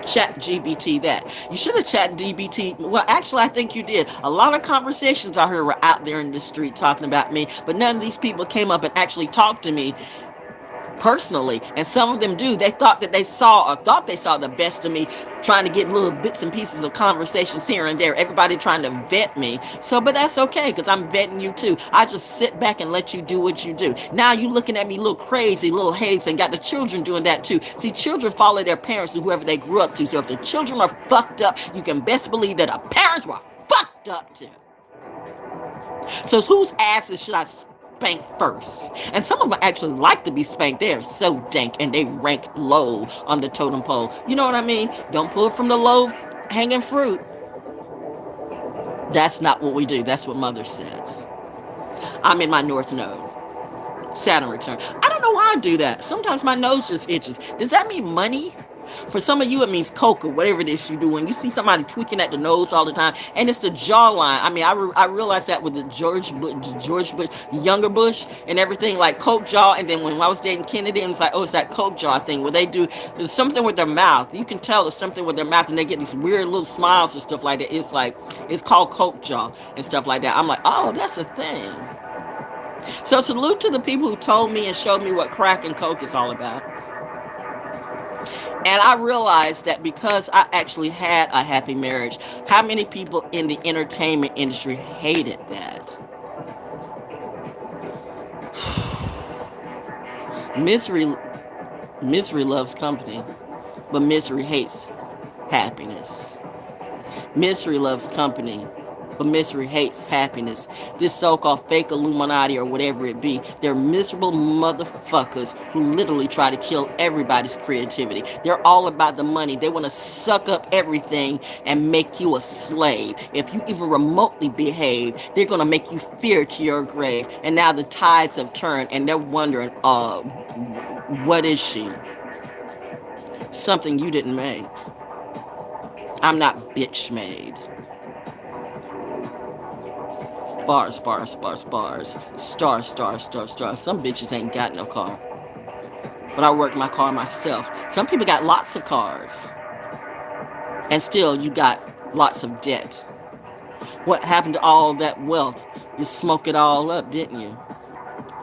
[SPEAKER 1] Chat GBT that. You should have chat DBT. Well, actually, I think you did. A lot of conversations I heard were out there in the street talking about me, but none of these people came up and actually talked to me personally. And some of them do. They thought they saw the best of me, trying to get little bits and pieces of conversations here and there. Everybody trying to vet me. But that's okay, because I'm vetting you too. I just sit back and let you do what you do. Now you looking at me a little crazy, little hazy, and got the children doing that too. See, children follow their parents to whoever they grew up to. So if the children are fucked up, you can best believe that the parents were productive. So whose asses should I spank first? And some of them actually like to be spanked. They are so dank and they rank low on the totem pole. You know what I mean? Don't pull from the low hanging fruit. That's not what we do. That's what Mother says. I'm in my North Node. Saturn return. I don't know why I do that. Sometimes my nose just itches. Does that mean money? For some of you, it means coke or whatever it is you do. When you see somebody tweaking at the nose all the time, and it's the jawline. I mean, I realized that with the George Bush, younger Bush, and everything, like coke jaw. And then when I was dating Kennedy, and it's like, oh, it's that coke jaw thing where they do there's something with their mouth. You can tell there's something with their mouth, and they get these weird little smiles and stuff like that. It's like it's called coke jaw and stuff like that. I'm like, oh, that's a thing. So salute to the people who told me and showed me what crack and coke is all about. And I realized that because I actually had a happy marriage, how many people in the entertainment industry hated that. Misery, misery loves company, but misery hates happiness. Misery loves company, but misery hates happiness. This so-called fake Illuminati or whatever it be, they're miserable motherfuckers who literally try to kill everybody's creativity. They're all about the money. They want to suck up everything and make you a slave. If you even remotely behave, they're going to make you fear to your grave. And now the tides have turned and they're wondering, what is she? Something you didn't make. I'm not bitch made. Bars, bars, bars, bars. Stars, stars, stars, stars. Some bitches ain't got no car. But I work my car myself. Some people got lots of cars. And still you got lots of debt. What happened to all that wealth? You smoke it all up, didn't you?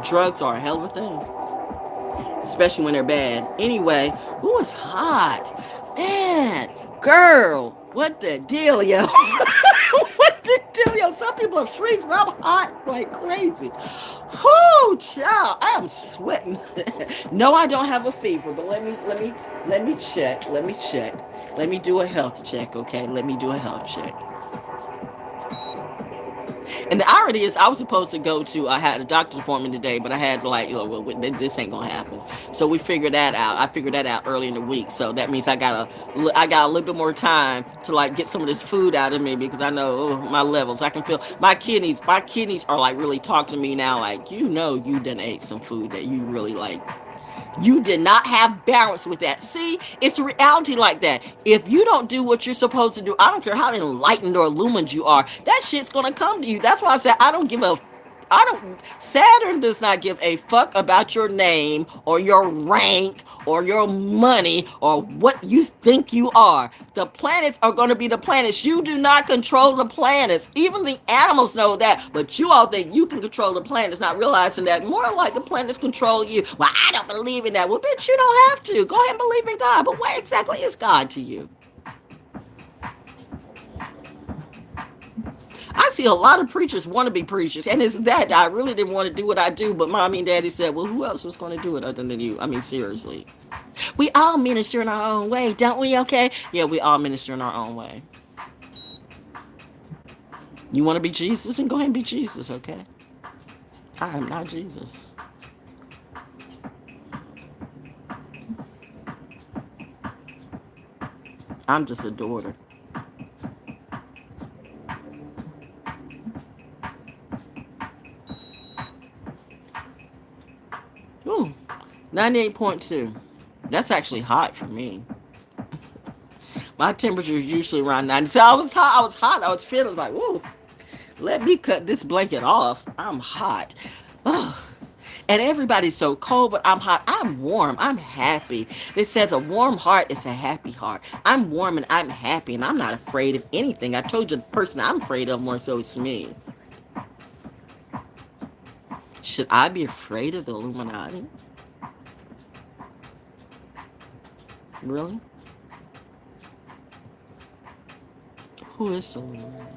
[SPEAKER 1] Drugs are a hell of a thing. Especially when they're bad. Anyway, who is hot? Man, girl, what the deal, yo? What the deal, yo? Some people are freezing. I'm hot like crazy. Whoo, child, I am sweating. No, I don't have a fever, but let me check. Let me check. Let me do a health check, okay? Let me do a health check. And the irony is, I was supposed to go to, I had a doctor's appointment today, but I had like, well, this ain't gonna happen. So we figured that out. I figured that out early in the week. So that means I got a little bit more time to like get some of this food out of me because I know my levels. I can feel my kidneys. My kidneys are like really talking to me now. Like, you done ate some food that you really like. You did not have balance with that. See, it's a reality like that. If you don't do what you're supposed to do, I don't care how enlightened or illumined you are, that shit's gonna come to you. That's why I said Saturn does not give a fuck about your name or your rank or your money or what you think you are. The planets are going to be the planets. You do not control the planets. Even the animals know that, but you all think you can control the planets, not realizing that more like the planets control you. Well, I don't believe in that. Well, bitch, you don't have to. Go ahead and believe in God. But what exactly is God to you? I see a lot of preachers want to be preachers, and it's that I really didn't want to do what I do, but mommy and daddy said, well, who else was going to do it other than you? I mean, seriously. We all minister in our own way, don't we, okay? Yeah, we all minister in our own way. You want to be Jesus? Then go ahead and be Jesus, okay? I am not Jesus. I'm just a daughter. Ooh, 98.2. That's actually hot for me. My temperature is usually around 90. So I was hot. I was feeling like, whoa, let me cut this blanket off. I'm hot. Oh. And everybody's so cold, but I'm hot. I'm warm. I'm happy. It says a warm heart is a happy heart. I'm warm and I'm happy, and I'm not afraid of anything. I told you the person I'm afraid of more so it's me. Should I be afraid of the Illuminati? Really? Who is the Illuminati?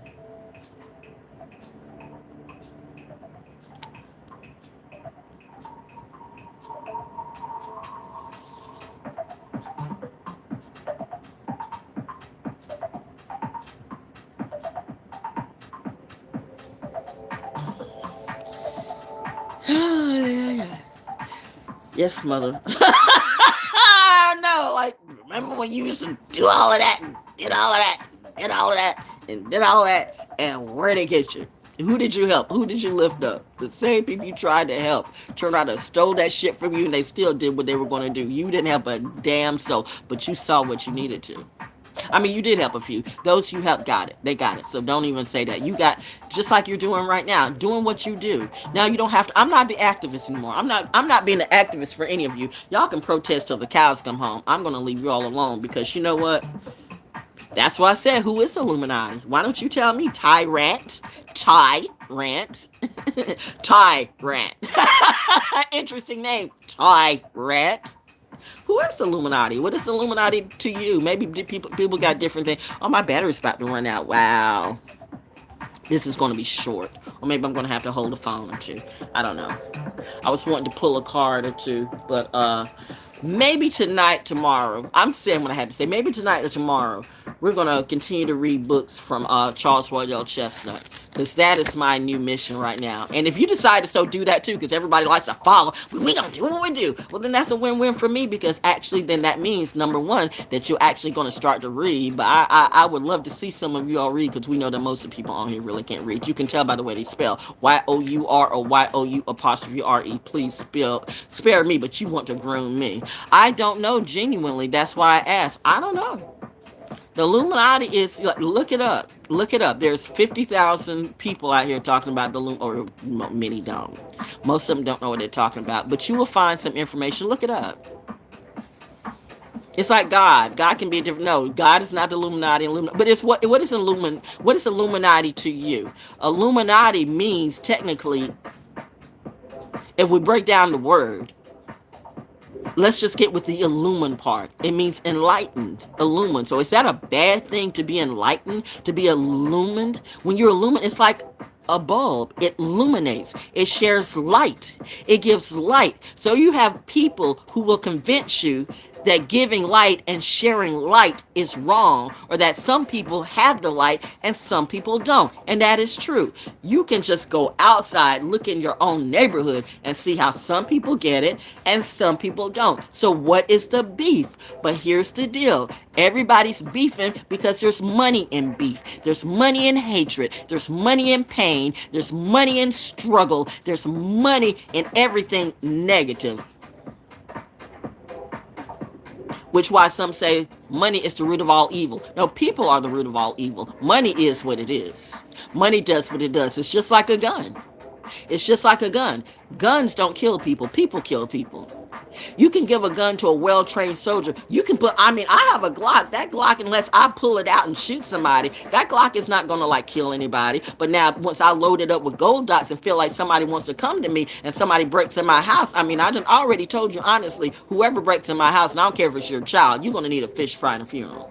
[SPEAKER 1] Yes, mother. No, like, remember when you used to do all of that and did all of that, did all of that, and did all of that, and where'd it get you? Who did you help? Who did you lift up? The same people you tried to help turned out to stole that shit from you, and they still did what they were going to do. You didn't help a damn soul, but you saw what you needed to. I mean, you did help a few. Those you helped got it. They got it. So don't even say that. You got, just like you're doing right now, doing what you do. Now you don't have to. I'm not the activist anymore. I'm not being an activist for any of you. Y'all can protest till the cows come home. I'm gonna leave you all alone because you know what? That's why I said, who is Illuminati? Why don't you tell me, Tyrant? Tyrant. Tyrant. Interesting name. Tyrant. Who is the Illuminati? What is the Illuminati to you? Maybe people got different things. Oh, my battery's about to run out. Wow. This is going to be short. Or maybe I'm going to have to hold a phone or two. I don't know. I was wanting to pull a card or two. But maybe tonight, tomorrow. I'm saying what I had to say. Maybe tonight or tomorrow, we're going to continue to read books from Charles Royale Chestnut. Because that is my new mission right now. And if you decide to so do that too, because everybody likes to follow, we're going to do what we do. Well, then that's a win-win for me, because actually then that means, number one, that you're actually going to start to read. But I would love to see some of you all read, because we know that most of the people on here really can't read. You can tell by the way they spell. Y-O-U-R or Y-O-U''re. Please spare me, but you want to groom me. I don't know genuinely. That's why I asked. I don't know. The Illuminati is, look it up. Look it up. There's 50,000 people out here talking about the Illuminati, or many don't. Most of them don't know what they're talking about, but you will find some information. Look it up. It's like God. God can be a different. No, God is not the Illuminati. But it's what is Illuminati to you? Illuminati means, technically, if we break down the word, let's just get with the illumine part. It means enlightened, illumined. So is that a bad thing to be enlightened, to be illumined? When you're illumined, it's like a bulb. It illuminates. It shares light. It gives light. So you have people who will convince you that giving light and sharing light is wrong, or that some people have the light and some people don't. And that is true. You can just go outside, look in your own neighborhood, and see how some people get it and some people don't. So what is the beef? But here's the deal. Everybody's beefing because there's money in beef. There's money in hatred. There's money in pain. There's money in struggle. There's money in everything negative. Which why some say money is the root of all evil. No, people are the root of all evil. Money is what it is. Money does what it does. It's just like a gun. It's just like a gun. Guns don't kill people. People kill people. You can give a gun to a well-trained soldier. You can put, I have a Glock. That Glock, unless I pull it out and shoot somebody, that Glock is not going to kill anybody. But now, once I load it up with gold dots and feel like somebody wants to come to me and somebody breaks in my house, I done already told you honestly, whoever breaks in my house, and I don't care if it's your child, you're going to need a fish fry and a funeral.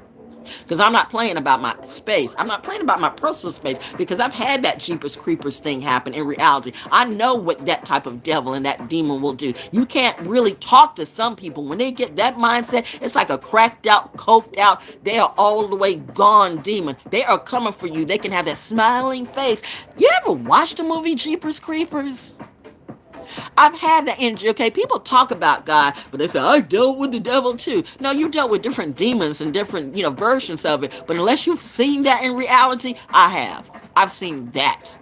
[SPEAKER 1] Because I'm not playing about my space. I'm not playing about my personal space, because I've had that Jeepers Creepers thing happen in reality. I know what that type of devil and that demon will do. You can't really talk to some people. When they get that mindset, it's like a cracked out, coked out, they are all the way gone demon. They are coming for you. They can have that smiling face. You ever watched the movie Jeepers Creepers? I've had that energy. Okay, people talk about God, but they say, I dealt with the devil too. No, you dealt with different demons and different, versions of it. But unless you've seen that in reality, I have. I've seen that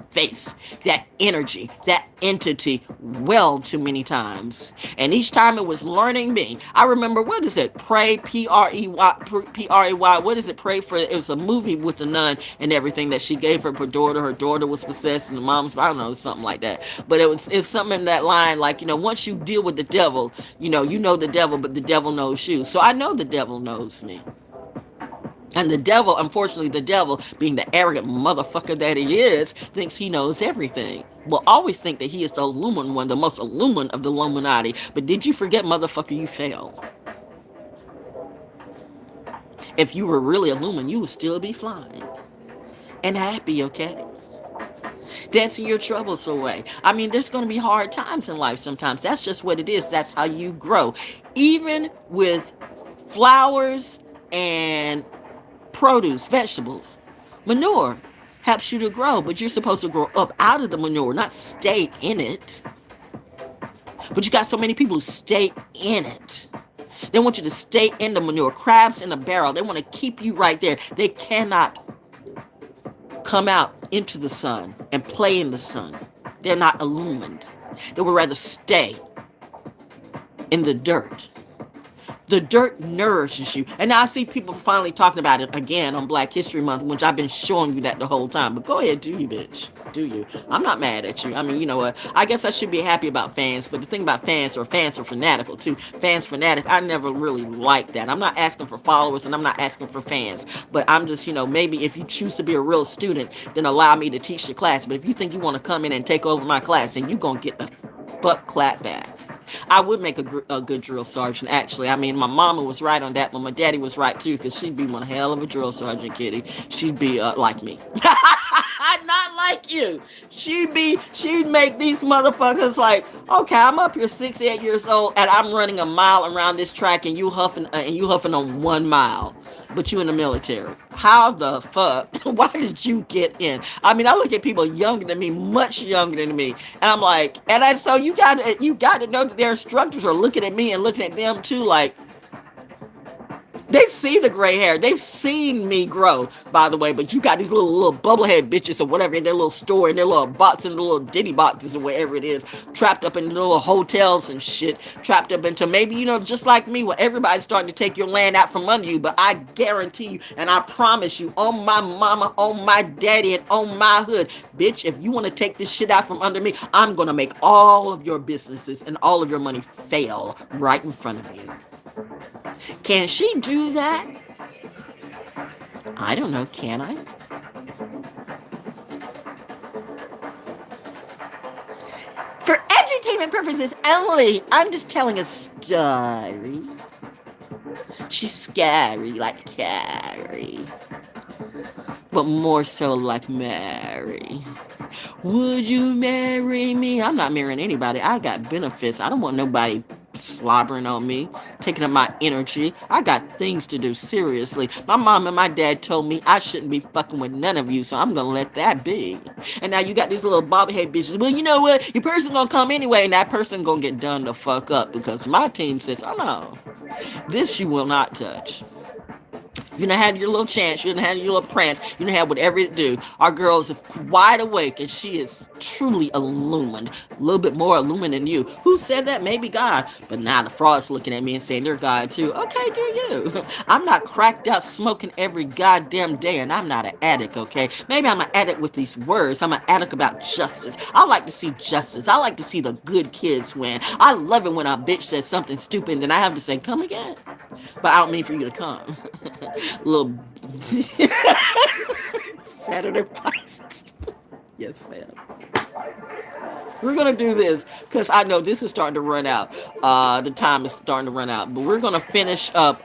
[SPEAKER 1] face, that energy, that entity well too many times. And each time it was learning me. I remember, what is it? Pray, P-R-E-Y, what is it? Pray for, it was a movie with the nun and everything that she gave her daughter. Her daughter was possessed and the mom's, I don't know, something like that. But it's something in that line, once you deal with the devil, you know the devil, but the devil knows you. So I know the devil knows me. And the devil, unfortunately, the devil, being the arrogant motherfucker that he is, thinks he knows everything. Will always think that he is the illumined one, the most illumined of the Illuminati. But did you forget, motherfucker, you failed? If you were really illumined, you would still be flying. And happy, okay? Dancing your troubles away. There's going to be hard times in life sometimes. That's just what it is. That's how you grow. Even with flowers and produce, vegetables, manure helps you to grow, but you're supposed to grow up out of the manure, not stay in it. But you got so many people who stay in it. They want you to stay in the manure, crabs in a barrel. They want to keep you right there. They cannot come out into the sun and play in the sun. They're not illumined. They would rather stay in the dirt. The dirt nourishes you. And now I see people finally talking about it again on Black History Month, which I've been showing you that the whole time. But go ahead, do you, bitch. Do you. I'm not mad at you. I mean, you know what? I guess I should be happy about fans. But the thing about fans are fanatical, too. Fans fanatic, I never really liked that. I'm not asking for followers and I'm not asking for fans. But I'm just, maybe if you choose to be a real student, then allow me to teach the class. But if you think you want to come in and take over my class, then you're going to get the butt clap back. I would make a good drill sergeant, actually. I mean, my mama was right on that, but my daddy was right, too, because she'd be one hell of a drill sergeant, kitty. She'd be like me. Not like you. She'd make these motherfuckers like, okay, I'm up here 6, 8 years old, and I'm running a mile around this track, and you huffing on 1 mile. But you in the military. How the fuck? Why did you get in? I mean, I look at people younger than me, much younger than me, and I'm like, so you got to know that their instructors are looking at me and looking at them too, like, they see the gray hair. They've seen me grow, by the way, but you got these little bubblehead bitches or whatever in their little store, in their little box, in the little ditty boxes or wherever it is, trapped up in little hotels and shit, trapped up into maybe, just like me, where everybody's starting to take your land out from under you. But I guarantee you, and I promise you, on my mama, on my daddy, and on my hood, bitch, if you want to take this shit out from under me, I'm going to make all of your businesses and all of your money fail right in front of you. Can she do that? I don't know, can I? For entertainment purposes only, I'm just telling a story. She's scary like Carrie, but more so like Mary. Would you marry me? I'm not marrying anybody. I got benefits. I don't want nobody slobbering on me, taking up my energy. I got things to do, seriously. My mom and my dad told me I shouldn't be fucking with none of you, so I'm gonna let that be. And now you got these little bobblehead bitches. Well, you know what? Your person gonna come anyway, and that person gonna get done the fuck up, because my team says, oh no, this you will not touch. You done had your little chance. You done had your little prance. You done had whatever it do. Our girl is wide awake, and she is truly illumined. A little bit more illumined than you. Who said that? Maybe God. But now the fraud's looking at me and saying they're God too. Okay, do you? I'm not cracked out smoking every goddamn day, and I'm not an addict, okay? Maybe I'm an addict with these words. I'm an addict about justice. I like to see justice. I like to see the good kids win. I love it when a bitch says something stupid, and then I have to say, come again? But I don't mean for you to come. Little Saturday Post. Yes, ma'am. We're going to do this because I know this is starting to run out. The time is starting to run out. But we're going to finish up,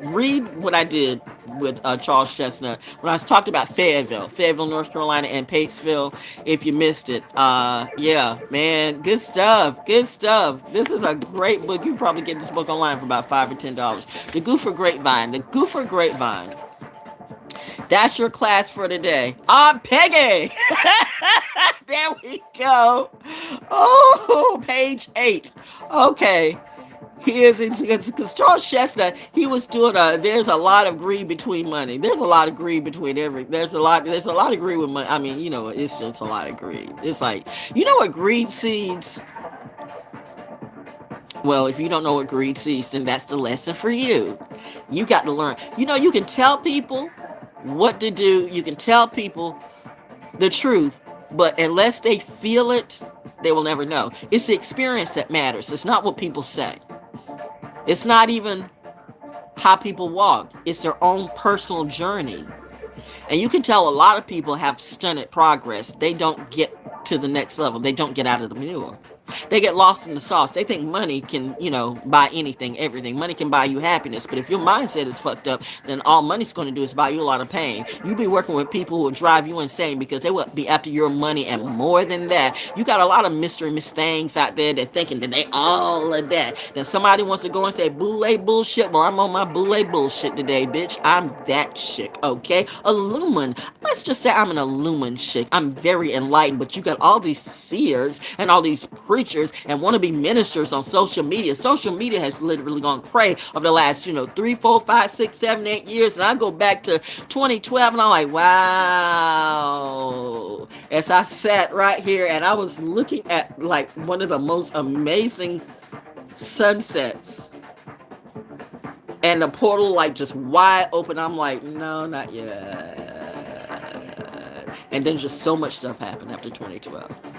[SPEAKER 1] read what I did with Charles Chestnut when I was talking about Fayetteville, North Carolina, and Patesville. If you missed it, yeah, man, good stuff. This is a great book. You probably get this book online for about $5 or $10. The Goofer Grapevine. That's your class for today. I'm Peggy. There we go. Oh, page 8. Okay. It's because Charles Chestnut, he was doing there's a lot of greed between money. There's a lot of greed between there's a lot of greed with money. I mean, it's just a lot of greed. It's like, what greed seeds? Well, if you don't know what greed seeds, then that's the lesson for you. You got to learn. You can tell people what to do. You can tell people the truth, but unless they feel it, they will never know. It's the experience that matters. It's not what people say. It's not even how people walk. It's their own personal journey. And you can tell a lot of people have stunted progress. They don't get to the next level. They don't get out of the manure. They get lost in the sauce. They think money can, buy anything, everything. Money can buy you happiness. But if your mindset is fucked up, then all money's going to do is buy you a lot of pain. You be working with people who will drive you insane because they will be after your money. And more than that, you got a lot of mystery Miss Things out there that thinking that they all of that. Then somebody wants to go and say boule bullshit. Well, I'm on my boule bullshit today, bitch. I'm that chick, okay? Illumined. Let's just say I'm an illumined chick. I'm very enlightened. But you got all these seers and all these priests preachers and wannabe ministers on social media. Social media has literally gone crazy over the last, 3, 4, 5, 6, 7, 8 years. And I go back to 2012 and I'm like, wow. As I sat right here and I was looking at like one of the most amazing sunsets, and the portal like just wide open. I'm like, no, not yet. And then just so much stuff happened after 2012.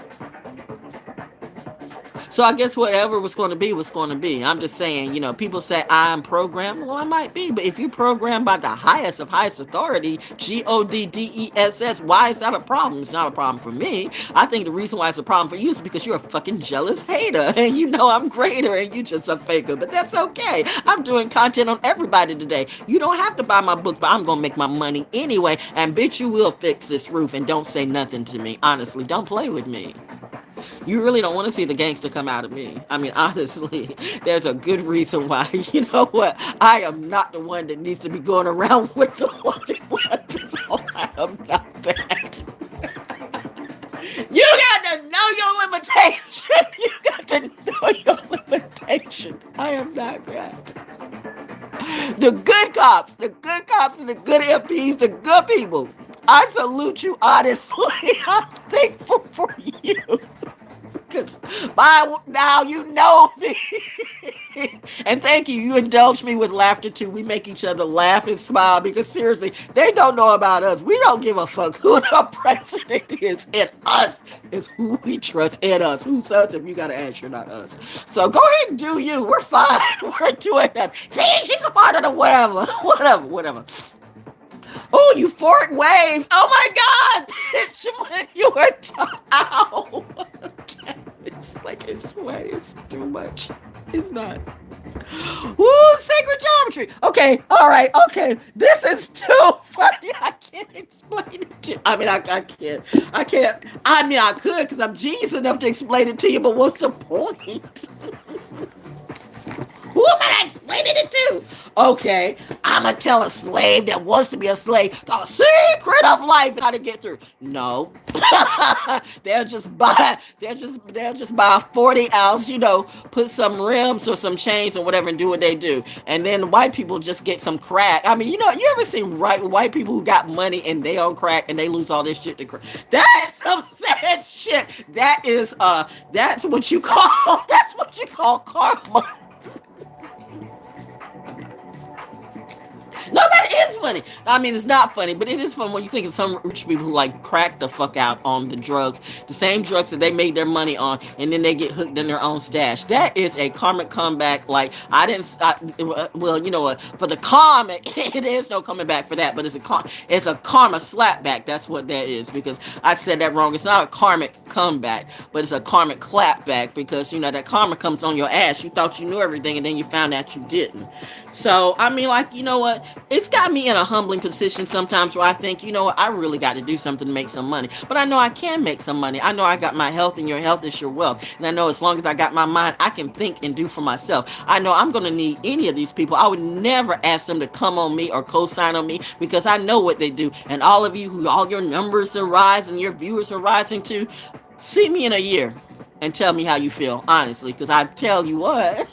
[SPEAKER 1] So I guess whatever was going to be was going to be. I'm just saying, people say I'm programmed. Well, I might be, but if you're programmed by the highest of highest authority, GODDESS, why is that a problem? It's not a problem for me. I think the reason why it's a problem for you is because you're a fucking jealous hater, and I'm greater, and you just a faker. But that's okay. I'm doing content on everybody today. You don't have to buy my book, but I'm gonna make my money anyway. And bitch, you will fix this roof, and don't say nothing to me. Honestly, don't play with me. You really don't want to see the gangster come out of me. I mean, honestly, there's a good reason why. You know what? I am not the one that needs to be going around with the loaded weapon. No, I am not that. You got to know your limitation. You got to know your limitation. I am not that. The good cops and the good MPs, the good people. I salute you, honestly. I'm thankful for you. Because by now you know me. And thank you. You indulge me with laughter too. We make each other laugh and smile because seriously, they don't know about us. We don't give a fuck who the president is. And us is who we trust in us. Who's us? If you got to ask, you're not us. So go ahead and do you. We're fine. We're doing that. See, she's a part of the whatever. Whatever. Oh, euphoric waves. Oh my God, bitch, when you were ow. Okay. It's like it's way. It's too much. It's not. Woo, sacred geometry. Okay, all right, okay. This is too funny. I can't explain it to you. I mean, I can't. I mean, I could because I'm genius enough to explain it to you, but what's the point? Who am I explaining it to? Okay, I'm going to tell a slave that wants to be a slave the secret of life and how to get through. No. they'll just buy a 40 ounce, put some rims or some chains or whatever and do what they do. And then white people just get some crack. I mean, you ever seen white people who got money and they on crack and they lose all this shit to crack? That is some sad shit. That's what you call karma. No, that is funny. I mean, it's not funny, but it is fun when you think of some rich people who like crack the fuck out on the drugs, the same drugs that they made their money on, and then they get hooked in their own stash. That is a karmic comeback. Like, well, you know what? For the karmic, it is no coming back for that, but it's a karma slapback. That's what that is, because I said that wrong. It's not a karmic comeback, but it's a karmic clapback, because, that karma comes on your ass. You thought you knew everything, and then you found out you didn't. So, I mean, like, you know what? It's got me in a humbling position sometimes where I think, I really got to do something to make some money. But I know I can make some money. I know I got my health, and your health is your wealth. And I know as long as I got my mind, I can think and do for myself. I know I'm going to need any of these people. I would never ask them to come on me or co-sign on me, because I know what they do. And all of you who all your numbers are rising, your viewers are rising too, see me in a year and tell me how you feel, honestly, because I tell you what,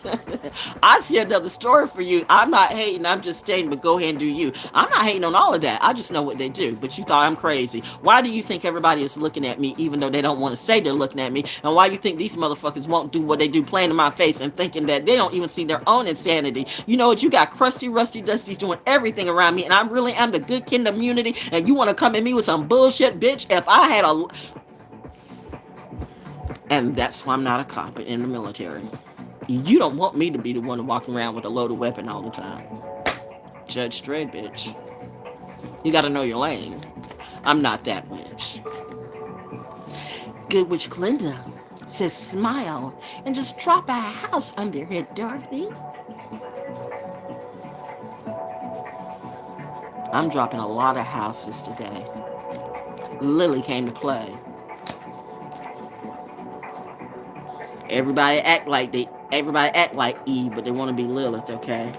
[SPEAKER 1] I see another story for you. I'm not hating, I'm just stating, but go ahead and do you. I'm not hating on all of that. I just know what they do, but you thought I'm crazy. Why do you think everybody is looking at me, even though they don't want to say they're looking at me? And why you think these motherfuckers won't do what they do, playing in my face and thinking that they don't even see their own insanity? You know what? You got crusty, rusty, dusty's doing everything around me, and I really am the good kid community, and you want to come at me with some bullshit, bitch? If I had a... And that's why I'm not a cop in the military. You don't want me to be the one walking around with a loaded weapon all the time. Judge Dredd, bitch. You gotta know your lane. I'm not that witch. Good Witch Glinda says smile and just drop a house under here, Dorothy. I'm dropping a lot of houses today. Lily came to play. Everybody act like Eve, but they want to be Lilith, okay?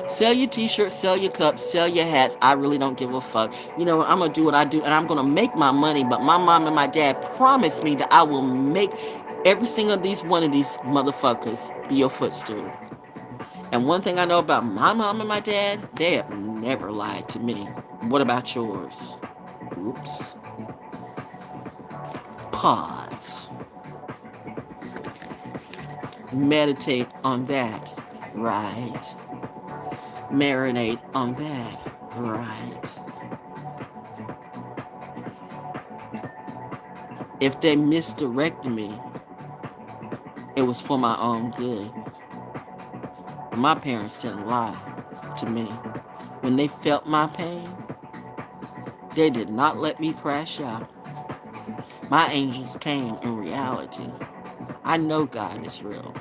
[SPEAKER 1] Sell your t-shirts, sell your cups, sell your hats. I really don't give a fuck. You know what? I'm gonna do what I do, and I'm gonna make my money. But my mom and my dad promised me that I will make every single these one of these motherfuckers be your footstool. And one thing I know about my mom and my dad, they have never lied to me. What about yours? Oops. Pause. Meditate on that. Right. Marinate on that. Right. If they misdirected me, it was for my own good. My parents didn't lie to me. When they felt my pain, they did not let me crash out. My angels came in reality. I know God is real.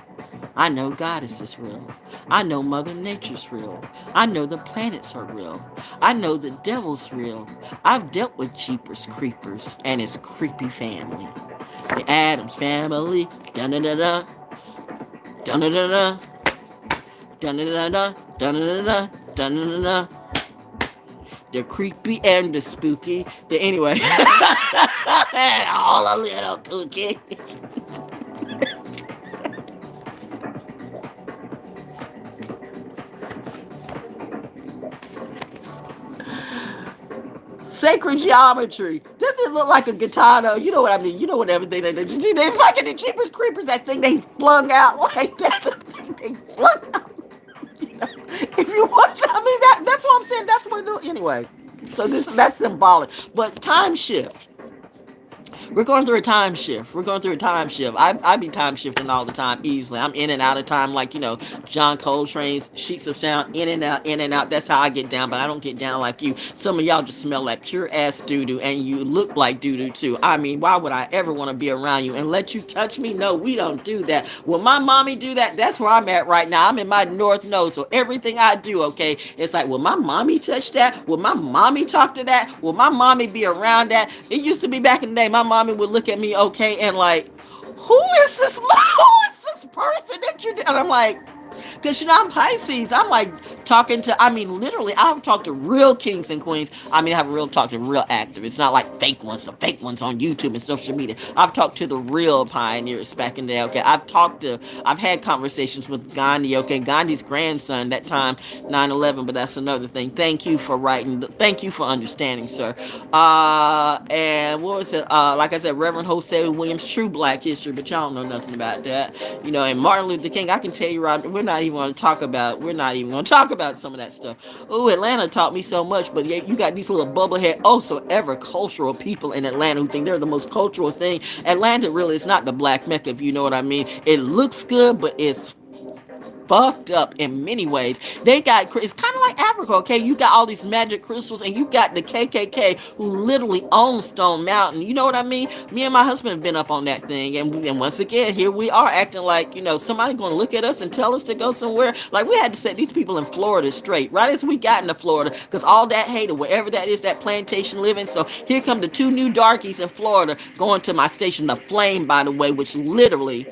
[SPEAKER 1] I know Goddess is real. I know Mother Nature's real. I know the planets are real. I know the devil's real. I've dealt with Jeepers Creepers and his creepy family. The Addams family. Dun-da-da-da. Dun-da-da-da. Dun-da-da-da. Dun-da-da-da. Dun-da-da-da. They're creepy and the spooky. Anyway. All a little kooky. Sacred geometry. Does it look like a guitar? You know what I mean? You know what everything they did. It's like in the Jeepers Creepers, that thing they flung out like that. The thing they flung out. You know, if you watch, I mean, that's what I'm saying. That's what. Anyway, so that's symbolic. But time shift. We're going through a time shift. I be time shifting all the time easily. I'm in and out of time like, John Coltrane's Sheets of Sound, in and out, in and out. That's how I get down, but I don't get down like you. Some of y'all just smell like pure ass doo-doo, and you look like doo-doo too. I mean, why would I ever want to be around you and let you touch me? No, we don't do that. Will my mommy do that? That's where I'm at right now. I'm in my north node, so everything I do, okay, it's like, will my mommy touch that? Will my mommy talk to that? Will my mommy be around that? It used to be back in the day, my mommy would look at me, okay, and like, who is this person that you did? And I'm like, because, I'm Pisces. I'm like literally, I've talked to real kings and queens. I have talked to real activists, not like fake ones, the fake ones on YouTube and social media. I've talked to the real pioneers back in the day, okay? I've had conversations with Gandhi, okay? Gandhi's grandson, that time, 9/11, but that's another thing. Thank you for writing. Thank you for understanding, sir. And what was it? Like I said, Reverend Jose Williams, true black history, but y'all don't know nothing about that. And Martin Luther King, I can tell you, Rob, we're not even going to talk about some of that stuff. Oh, Atlanta taught me so much, but yeah, you got these little bubblehead, so ever cultural people in Atlanta who think they're the most cultural thing. Atlanta really is not the black Mecca, if you know what I mean. It looks good, but it's fucked up in many ways. It's kind of like Africa, okay? You got all these magic crystals, and you got the KKK who literally owns Stone Mountain. You know what I mean? Me and my husband have been up on that thing, and once again, here we are acting like, somebody going to look at us and tell us to go somewhere. Like, we had to set these people in Florida straight, right as we got into Florida, because all that hate, or wherever that is, that plantation living. So here come the two new darkies in Florida going to my station, The Flame, by the way, which literally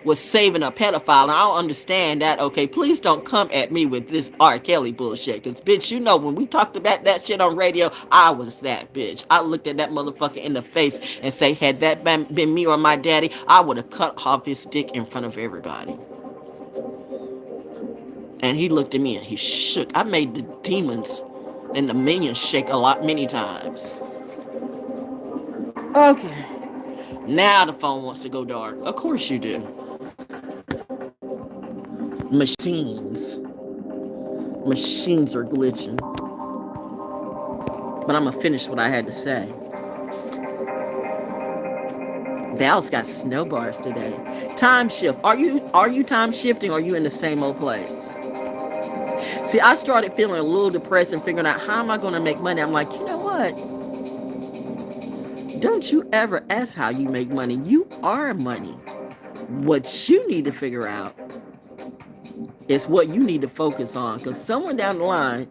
[SPEAKER 1] was saving a pedophile, and I don't understand that, okay? Please don't come at me with this R. Kelly bullshit, because, bitch, when we talked about that shit on radio, I was that bitch. I looked at that motherfucker in the face and say, had that been me or my daddy, I would have cut off his dick in front of everybody. And he looked at me and he shook. I made the demons and the minions shake many times. Okay. Now the phone wants to go dark. Of course you do. Machines are glitching. But I'm gonna finish what I had to say. Val's got snow bars today. Time shift. Are you time shifting, or are you in the same old place? See, I started feeling a little depressed and figuring out, how am I gonna make money? I'm like, you know what? Don't you ever ask how you make money. You are money. What you need to figure out is what you need to focus on, because somewhere down the line,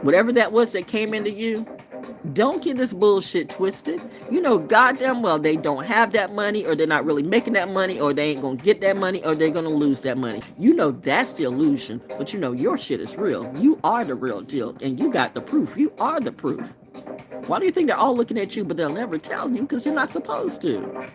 [SPEAKER 1] whatever that was that came into you, Don't get this bullshit twisted. You know goddamn well they don't have that money, or they're not really making that money, or they ain't gonna get that money, or they're gonna lose that money. You know that's the illusion, but you know your shit is real. You are the real deal, and you got the proof. You are the proof. Why do you think they're all looking at you, but they'll never tell you? Because they're not supposed to.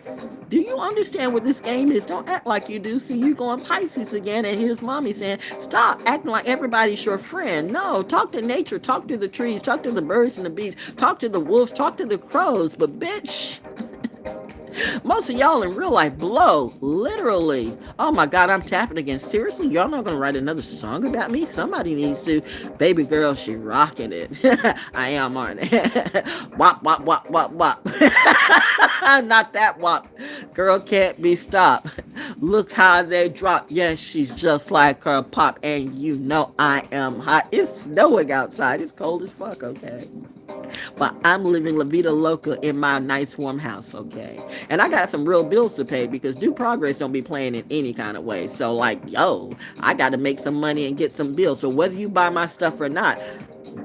[SPEAKER 1] Do you understand what this game is? Don't act like you do. See, you going Pisces again, and here's mommy saying, stop acting like everybody's your friend. No, talk to nature, talk to the trees, talk to the birds and the bees, talk to the wolves, talk to the crows. But bitch, most of y'all in real life blow, literally. Oh my God, I'm tapping again. Seriously, y'all not gonna write another song about me? Somebody needs to. Baby girl, she rocking it. I am, aren't I? Wop, wop, wop, wop, wop. Not that wop. Girl can't be stopped. Look how they drop. Yes, she's just like her pop. And you know I am hot. It's snowing outside. It's cold as fuck, okay? But I'm living La Vida Loca in my nice warm house, okay? And I got some real bills to pay because Due Progress don't be playing in any kind of way. So like, yo, I got to make some money and get some bills. So whether you buy my stuff or not,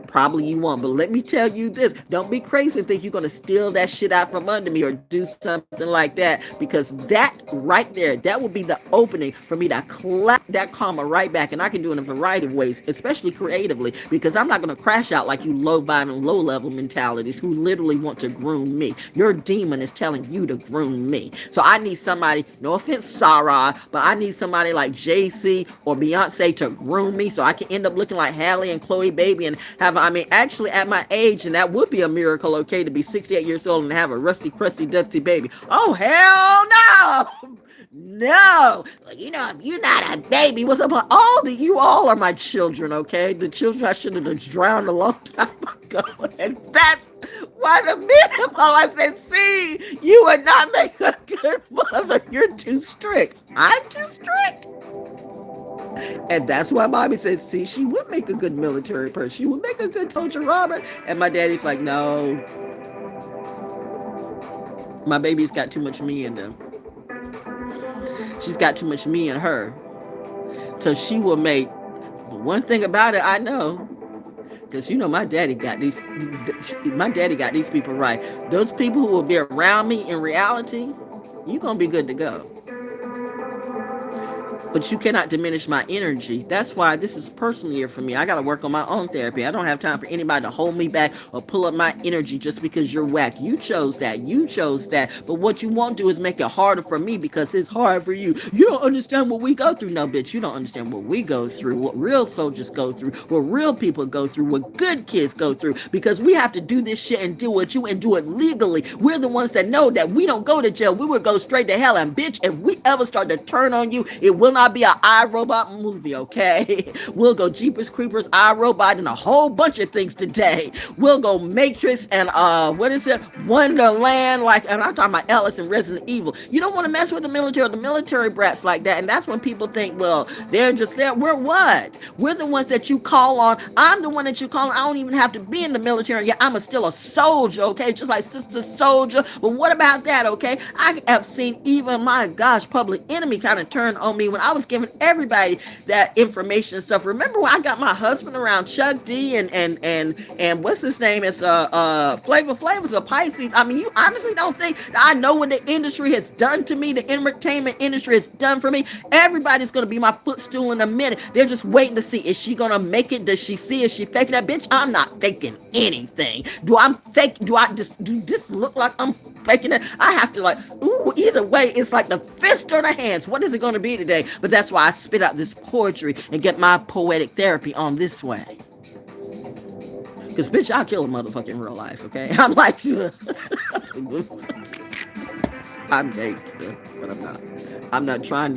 [SPEAKER 1] probably you won't. But let me tell you this. Don't be crazy and think you're going to steal that shit out from under me or do something like that, because that right there, that will be the opening for me to clap that karma right back. And I can do it in a variety of ways, especially creatively, because I'm not going to crash out like you low vibe low level mentalities who literally want to groom me. Your demon is telling you to groom me. So I need somebody, no offense, Sarah, but I need somebody like JC or Beyonce to groom me so I can end up looking like Halle and Chloe Baby and actually at my age, and that would be a miracle, okay, to be 68 years old and have a rusty, crusty, dusty baby. Oh, hell no! No, you know, if you're not a baby, what's up? You all are my children, okay? The children I should have just drowned a long time ago. And that's why the men in my life said, see, you would not make a good mother. You're too strict. I'm too strict. And that's why mommy says, see, she would make a good military person. She would make a good soldier, Robert. And my daddy's like, no. My baby's got too much me in them. She's got too much me in her. So she will make, the one thing about it I know, because you know my daddy got these people right. Those people who will be around me in reality, you're going to be good to go. But you cannot diminish my energy. That's why this is personal year for me. I got to work on my own therapy. I don't have time for anybody to hold me back or pull up my energy just because you're whack. You chose that. You chose that. But what you won't do is make it harder for me because it's hard for you. You don't understand what we go through. No, bitch, you don't understand what we go through, what real soldiers go through, what real people go through, what good kids go through, because we have to do this shit and deal with you and do it legally. We're the ones that know that we don't go to jail. We will go straight to hell. And bitch, if we ever start to turn on you, it will not be an iRobot movie, okay? We'll go Jeepers Creepers, iRobot, and a whole bunch of things today. We'll go Matrix and Wonderland, and I'm talking about Alice and Resident Evil. You don't want to mess with the military brats like that. And that's when people think, well, they're just there. We're what? We're the ones that you call on. I'm the one that you call on. I don't even have to be in the military. Yeah, I'm still a soldier, okay? Just like Sister Soldier. But what about that, okay? I have seen even, my gosh, Public Enemy kind of turn on me when I was giving everybody that information and stuff. Remember when I got my husband around Chuck D and what's his name? It's Flavor Flav's a Pisces. I mean, you honestly don't think that I know what the industry has done to me, the entertainment industry has done for me? Everybody's gonna be my footstool in a minute. They're just waiting to see, is she gonna make it? Does she see? Is she faking that? Bitch, I'm not faking anything. Do this look like I'm faking it? I have to either way, it's like the fist or the hands. What is it gonna be today? But that's why I spit out this poetry and get my poetic therapy on this way. Because, bitch, I'll kill a motherfucker in real life, okay? I'm like, I'm gangster, but I'm not. I'm not trying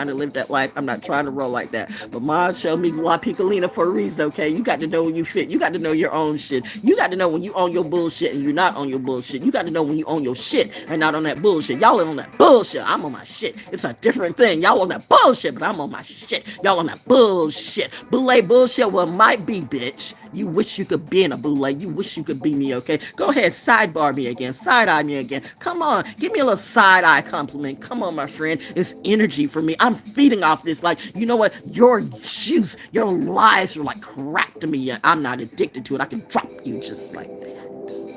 [SPEAKER 1] to live that life. I'm not trying to roll like that. But Ma showed me La Piccolina for a reason, okay? You got to know when you fit. You got to know your own shit. You got to know when you own your bullshit and you're not on your bullshit. You got to know when you own your shit and not on that bullshit. Y'all are on that bullshit. I'm on my shit. It's a different thing. Y'all on that bullshit, but I'm on my shit. Y'all on that bullshit. Boule bullshit, well, might be, bitch. You wish you could be in a boule. You wish you could be me, okay? Go ahead, sidebar me again. Side-eye me again. Come on. Give me a little side-eye compliment. Come on, my friend. It's energy for me. I'm feeding off this. Like, you know what? Your juice, your lies are like crack to me. I'm not addicted to it. I can drop you just like that.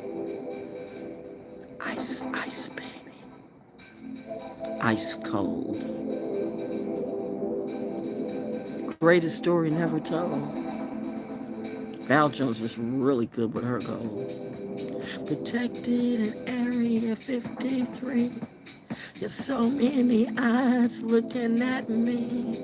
[SPEAKER 1] Ice cold. Greatest story never told. Val Jones is really good with her gold. Protected in Area 53. There's so many eyes looking at me,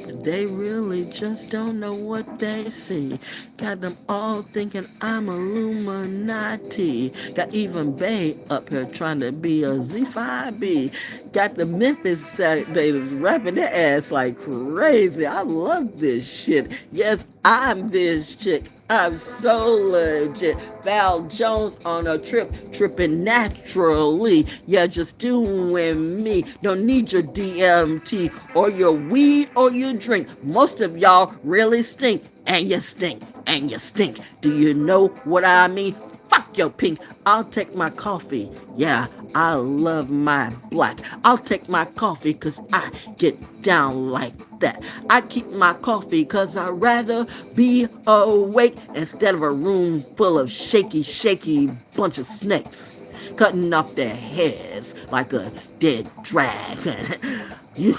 [SPEAKER 1] but they really just don't know what they see. Got them all thinking I'm Illuminati. Got even Bay up here trying to be a Z5B. Got the Memphis they was rapping their ass like crazy. I love this shit. Yes, I'm this chick. I'm so legit. Val Jones on a trip, tripping naturally. Yeah, just doing me. Don't need your DMT or your weed or your drink. Most of y'all really stink, and you stink, and you stink. Do you know what I mean? Fuck your pink. I'll take my coffee. Yeah, I love my black. I'll take my coffee cause I get down like that. I keep my coffee cause I'd rather be awake instead of a room full of shaky bunch of snakes cutting off their heads like a dead dragon. You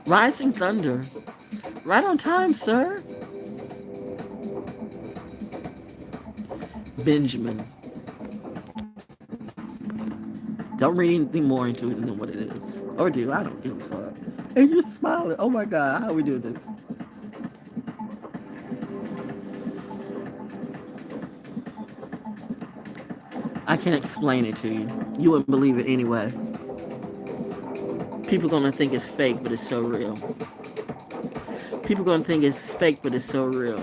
[SPEAKER 1] Rising Thunder. Right on time, sir. Benjamin. Don't read anything more into it than what it is. Or do. I don't give a fuck. And you're smiling. Oh my god, how we do this? I can't explain it to you. You wouldn't believe it anyway. People gonna think it's fake, but it's so real. People gonna think it's fake, but it's so real.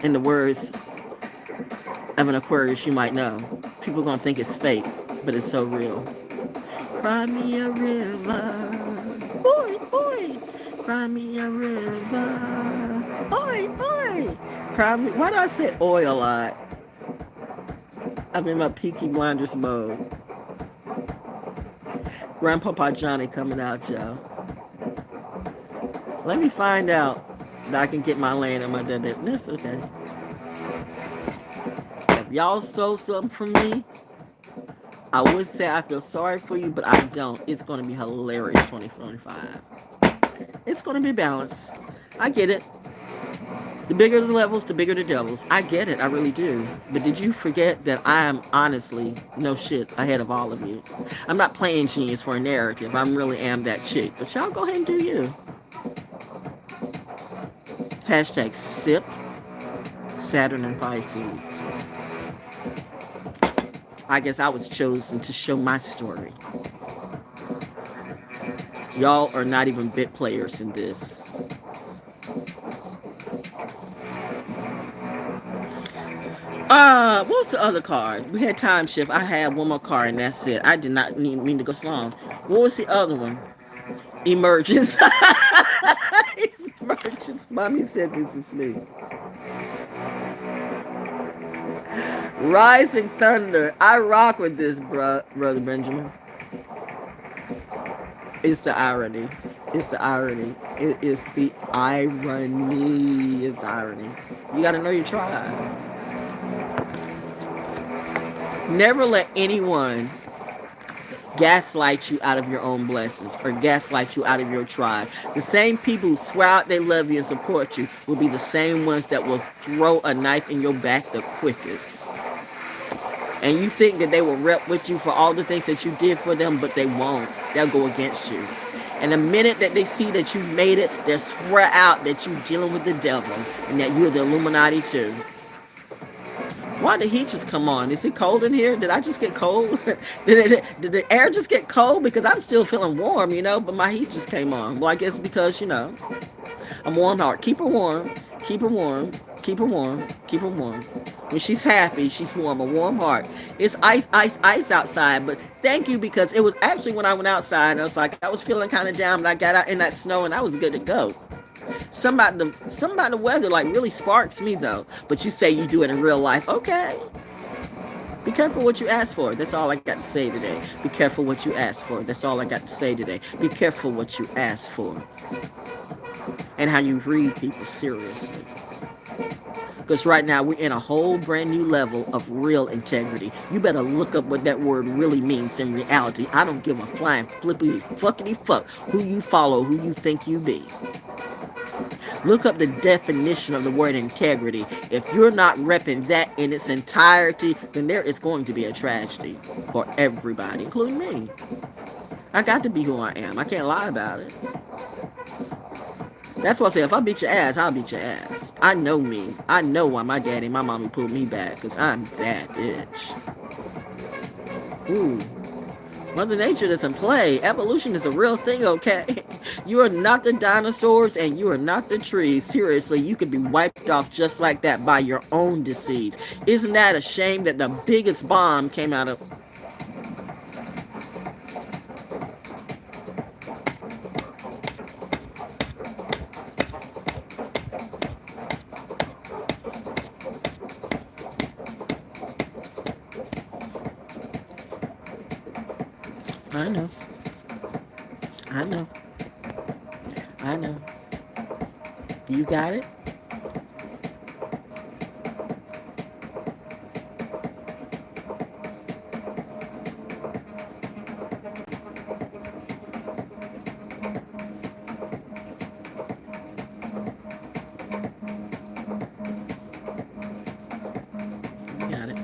[SPEAKER 1] In the words of an Aquarius you might know, people gonna think it's fake, but it's so real. Cry me a river, boy, boy. Cry me a river, oi, oi. Cry me. Why do I say oi a lot? I'm in my Peaky Blinders mode. Grandpapa Johnny coming out, y'all. Let me find out that I can get my land on my dead. That's okay. If y'all stole something from me, I would say I feel sorry for you, but I don't. It's going to be hilarious 2025. It's going to be balanced. I get it. The bigger the levels, the bigger the devils. I get it. I really do. But did you forget that I am honestly, no shit, ahead of all of you? I'm not playing genius for a narrative. I really am that chick. But y'all go ahead and do you. Hashtag SIP, Saturn and Pisces. I guess I was chosen to show my story. Y'all are not even bit players in this. What's the other card? We had time shift. I had one more card and that's it. I did not mean to go so long. What was the other one? Emergence. Emergence. Mommy said this is me. Rising Thunder. I rock with this, brother Benjamin. It's the irony. It's the irony. It is the irony. It's irony. You gotta know your tribe. Never let anyone gaslight you out of your own blessings or gaslight you out of your tribe. The same people who swear out they love you and support you will be the same ones that will throw a knife in your back the quickest. And you think that they will rep with you for all the things that you did for them, but they won't. They'll go against you. And the minute that they see that you made it, they'll swear out that you're dealing with the devil and that you're the Illuminati too. Why did the heat just come on? Is it cold in here? Did I just get cold? did the air just get cold? Because I'm still feeling warm, but my heat just came on. Well, I guess because, I'm warm heart. Keep her warm. Keep her warm. Keep her warm. Keep her warm. When she's happy, she's warm. A warm heart. It's ice outside. But thank you, because it was actually when I went outside, I was like, I was feeling kind of down, but I got out in that snow and I was good to go. Something about the weather like really sparks me though. But you say you do it in real life. Okay. Be careful what you ask for. That's all I got to say today. Be careful what you ask for. That's all I got to say today. Be careful what you ask for. And how you read people seriously. Because right now we're in a whole brand new level of real integrity. You better look up what that word really means in reality. I don't give a flying flippity fuckity fuck who you follow, who you think you be. Look up the definition of the word integrity. If you're not repping that in its entirety, then there is going to be a tragedy for everybody, including me. I got to be who I am. I can't lie about it. That's why I say if I beat your ass, I'll beat your ass. I know me. I know why my daddy and my mommy pulled me back, because I'm that bitch. Ooh. Mother Nature doesn't play. Evolution is a real thing, okay? You are not the dinosaurs and you are not the trees. Seriously, you could be wiped off just like that by your own disease. Isn't that a shame that the biggest bomb came out of... I know. I know. I know. You got it? You got it.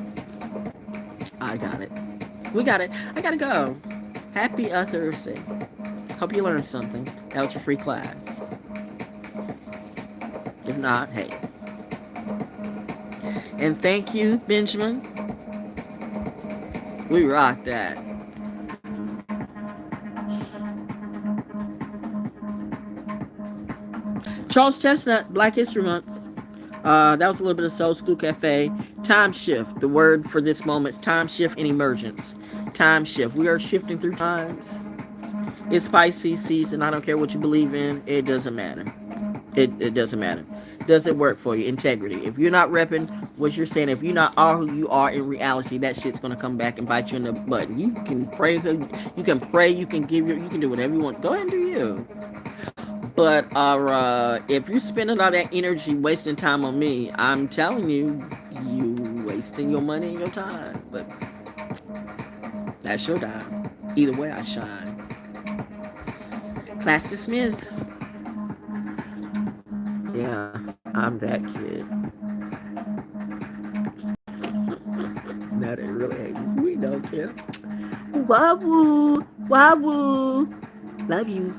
[SPEAKER 1] I got it. We got it. I gotta go. Happy Thursday. Hope you learned something. That was your free class. If not, hey. And thank you, Benjamin. We rock that. Charles Chestnut, Black History Month. That was a little bit of Soul School Cafe. Time shift. The word for this moment is time shift and emergence. Time shift. We are shifting through times. It's Pisces season. I don't care what you believe in. It doesn't matter. It doesn't matter. Does it work for you? Integrity. If you're not repping what you're saying, if you're not all who you are in reality, that shit's gonna come back and bite you in the butt. You can pray. You can pray. You can give. You can do whatever you want. Go ahead and do you. But if you're spending all that energy wasting time on me, I'm telling you, you wasting your money and your time. But that's your time. Either way, I shine. Class dismissed. Yeah, I'm that kid. Now they really hate me. We don't care. Wahoo! Wahoo! Love you.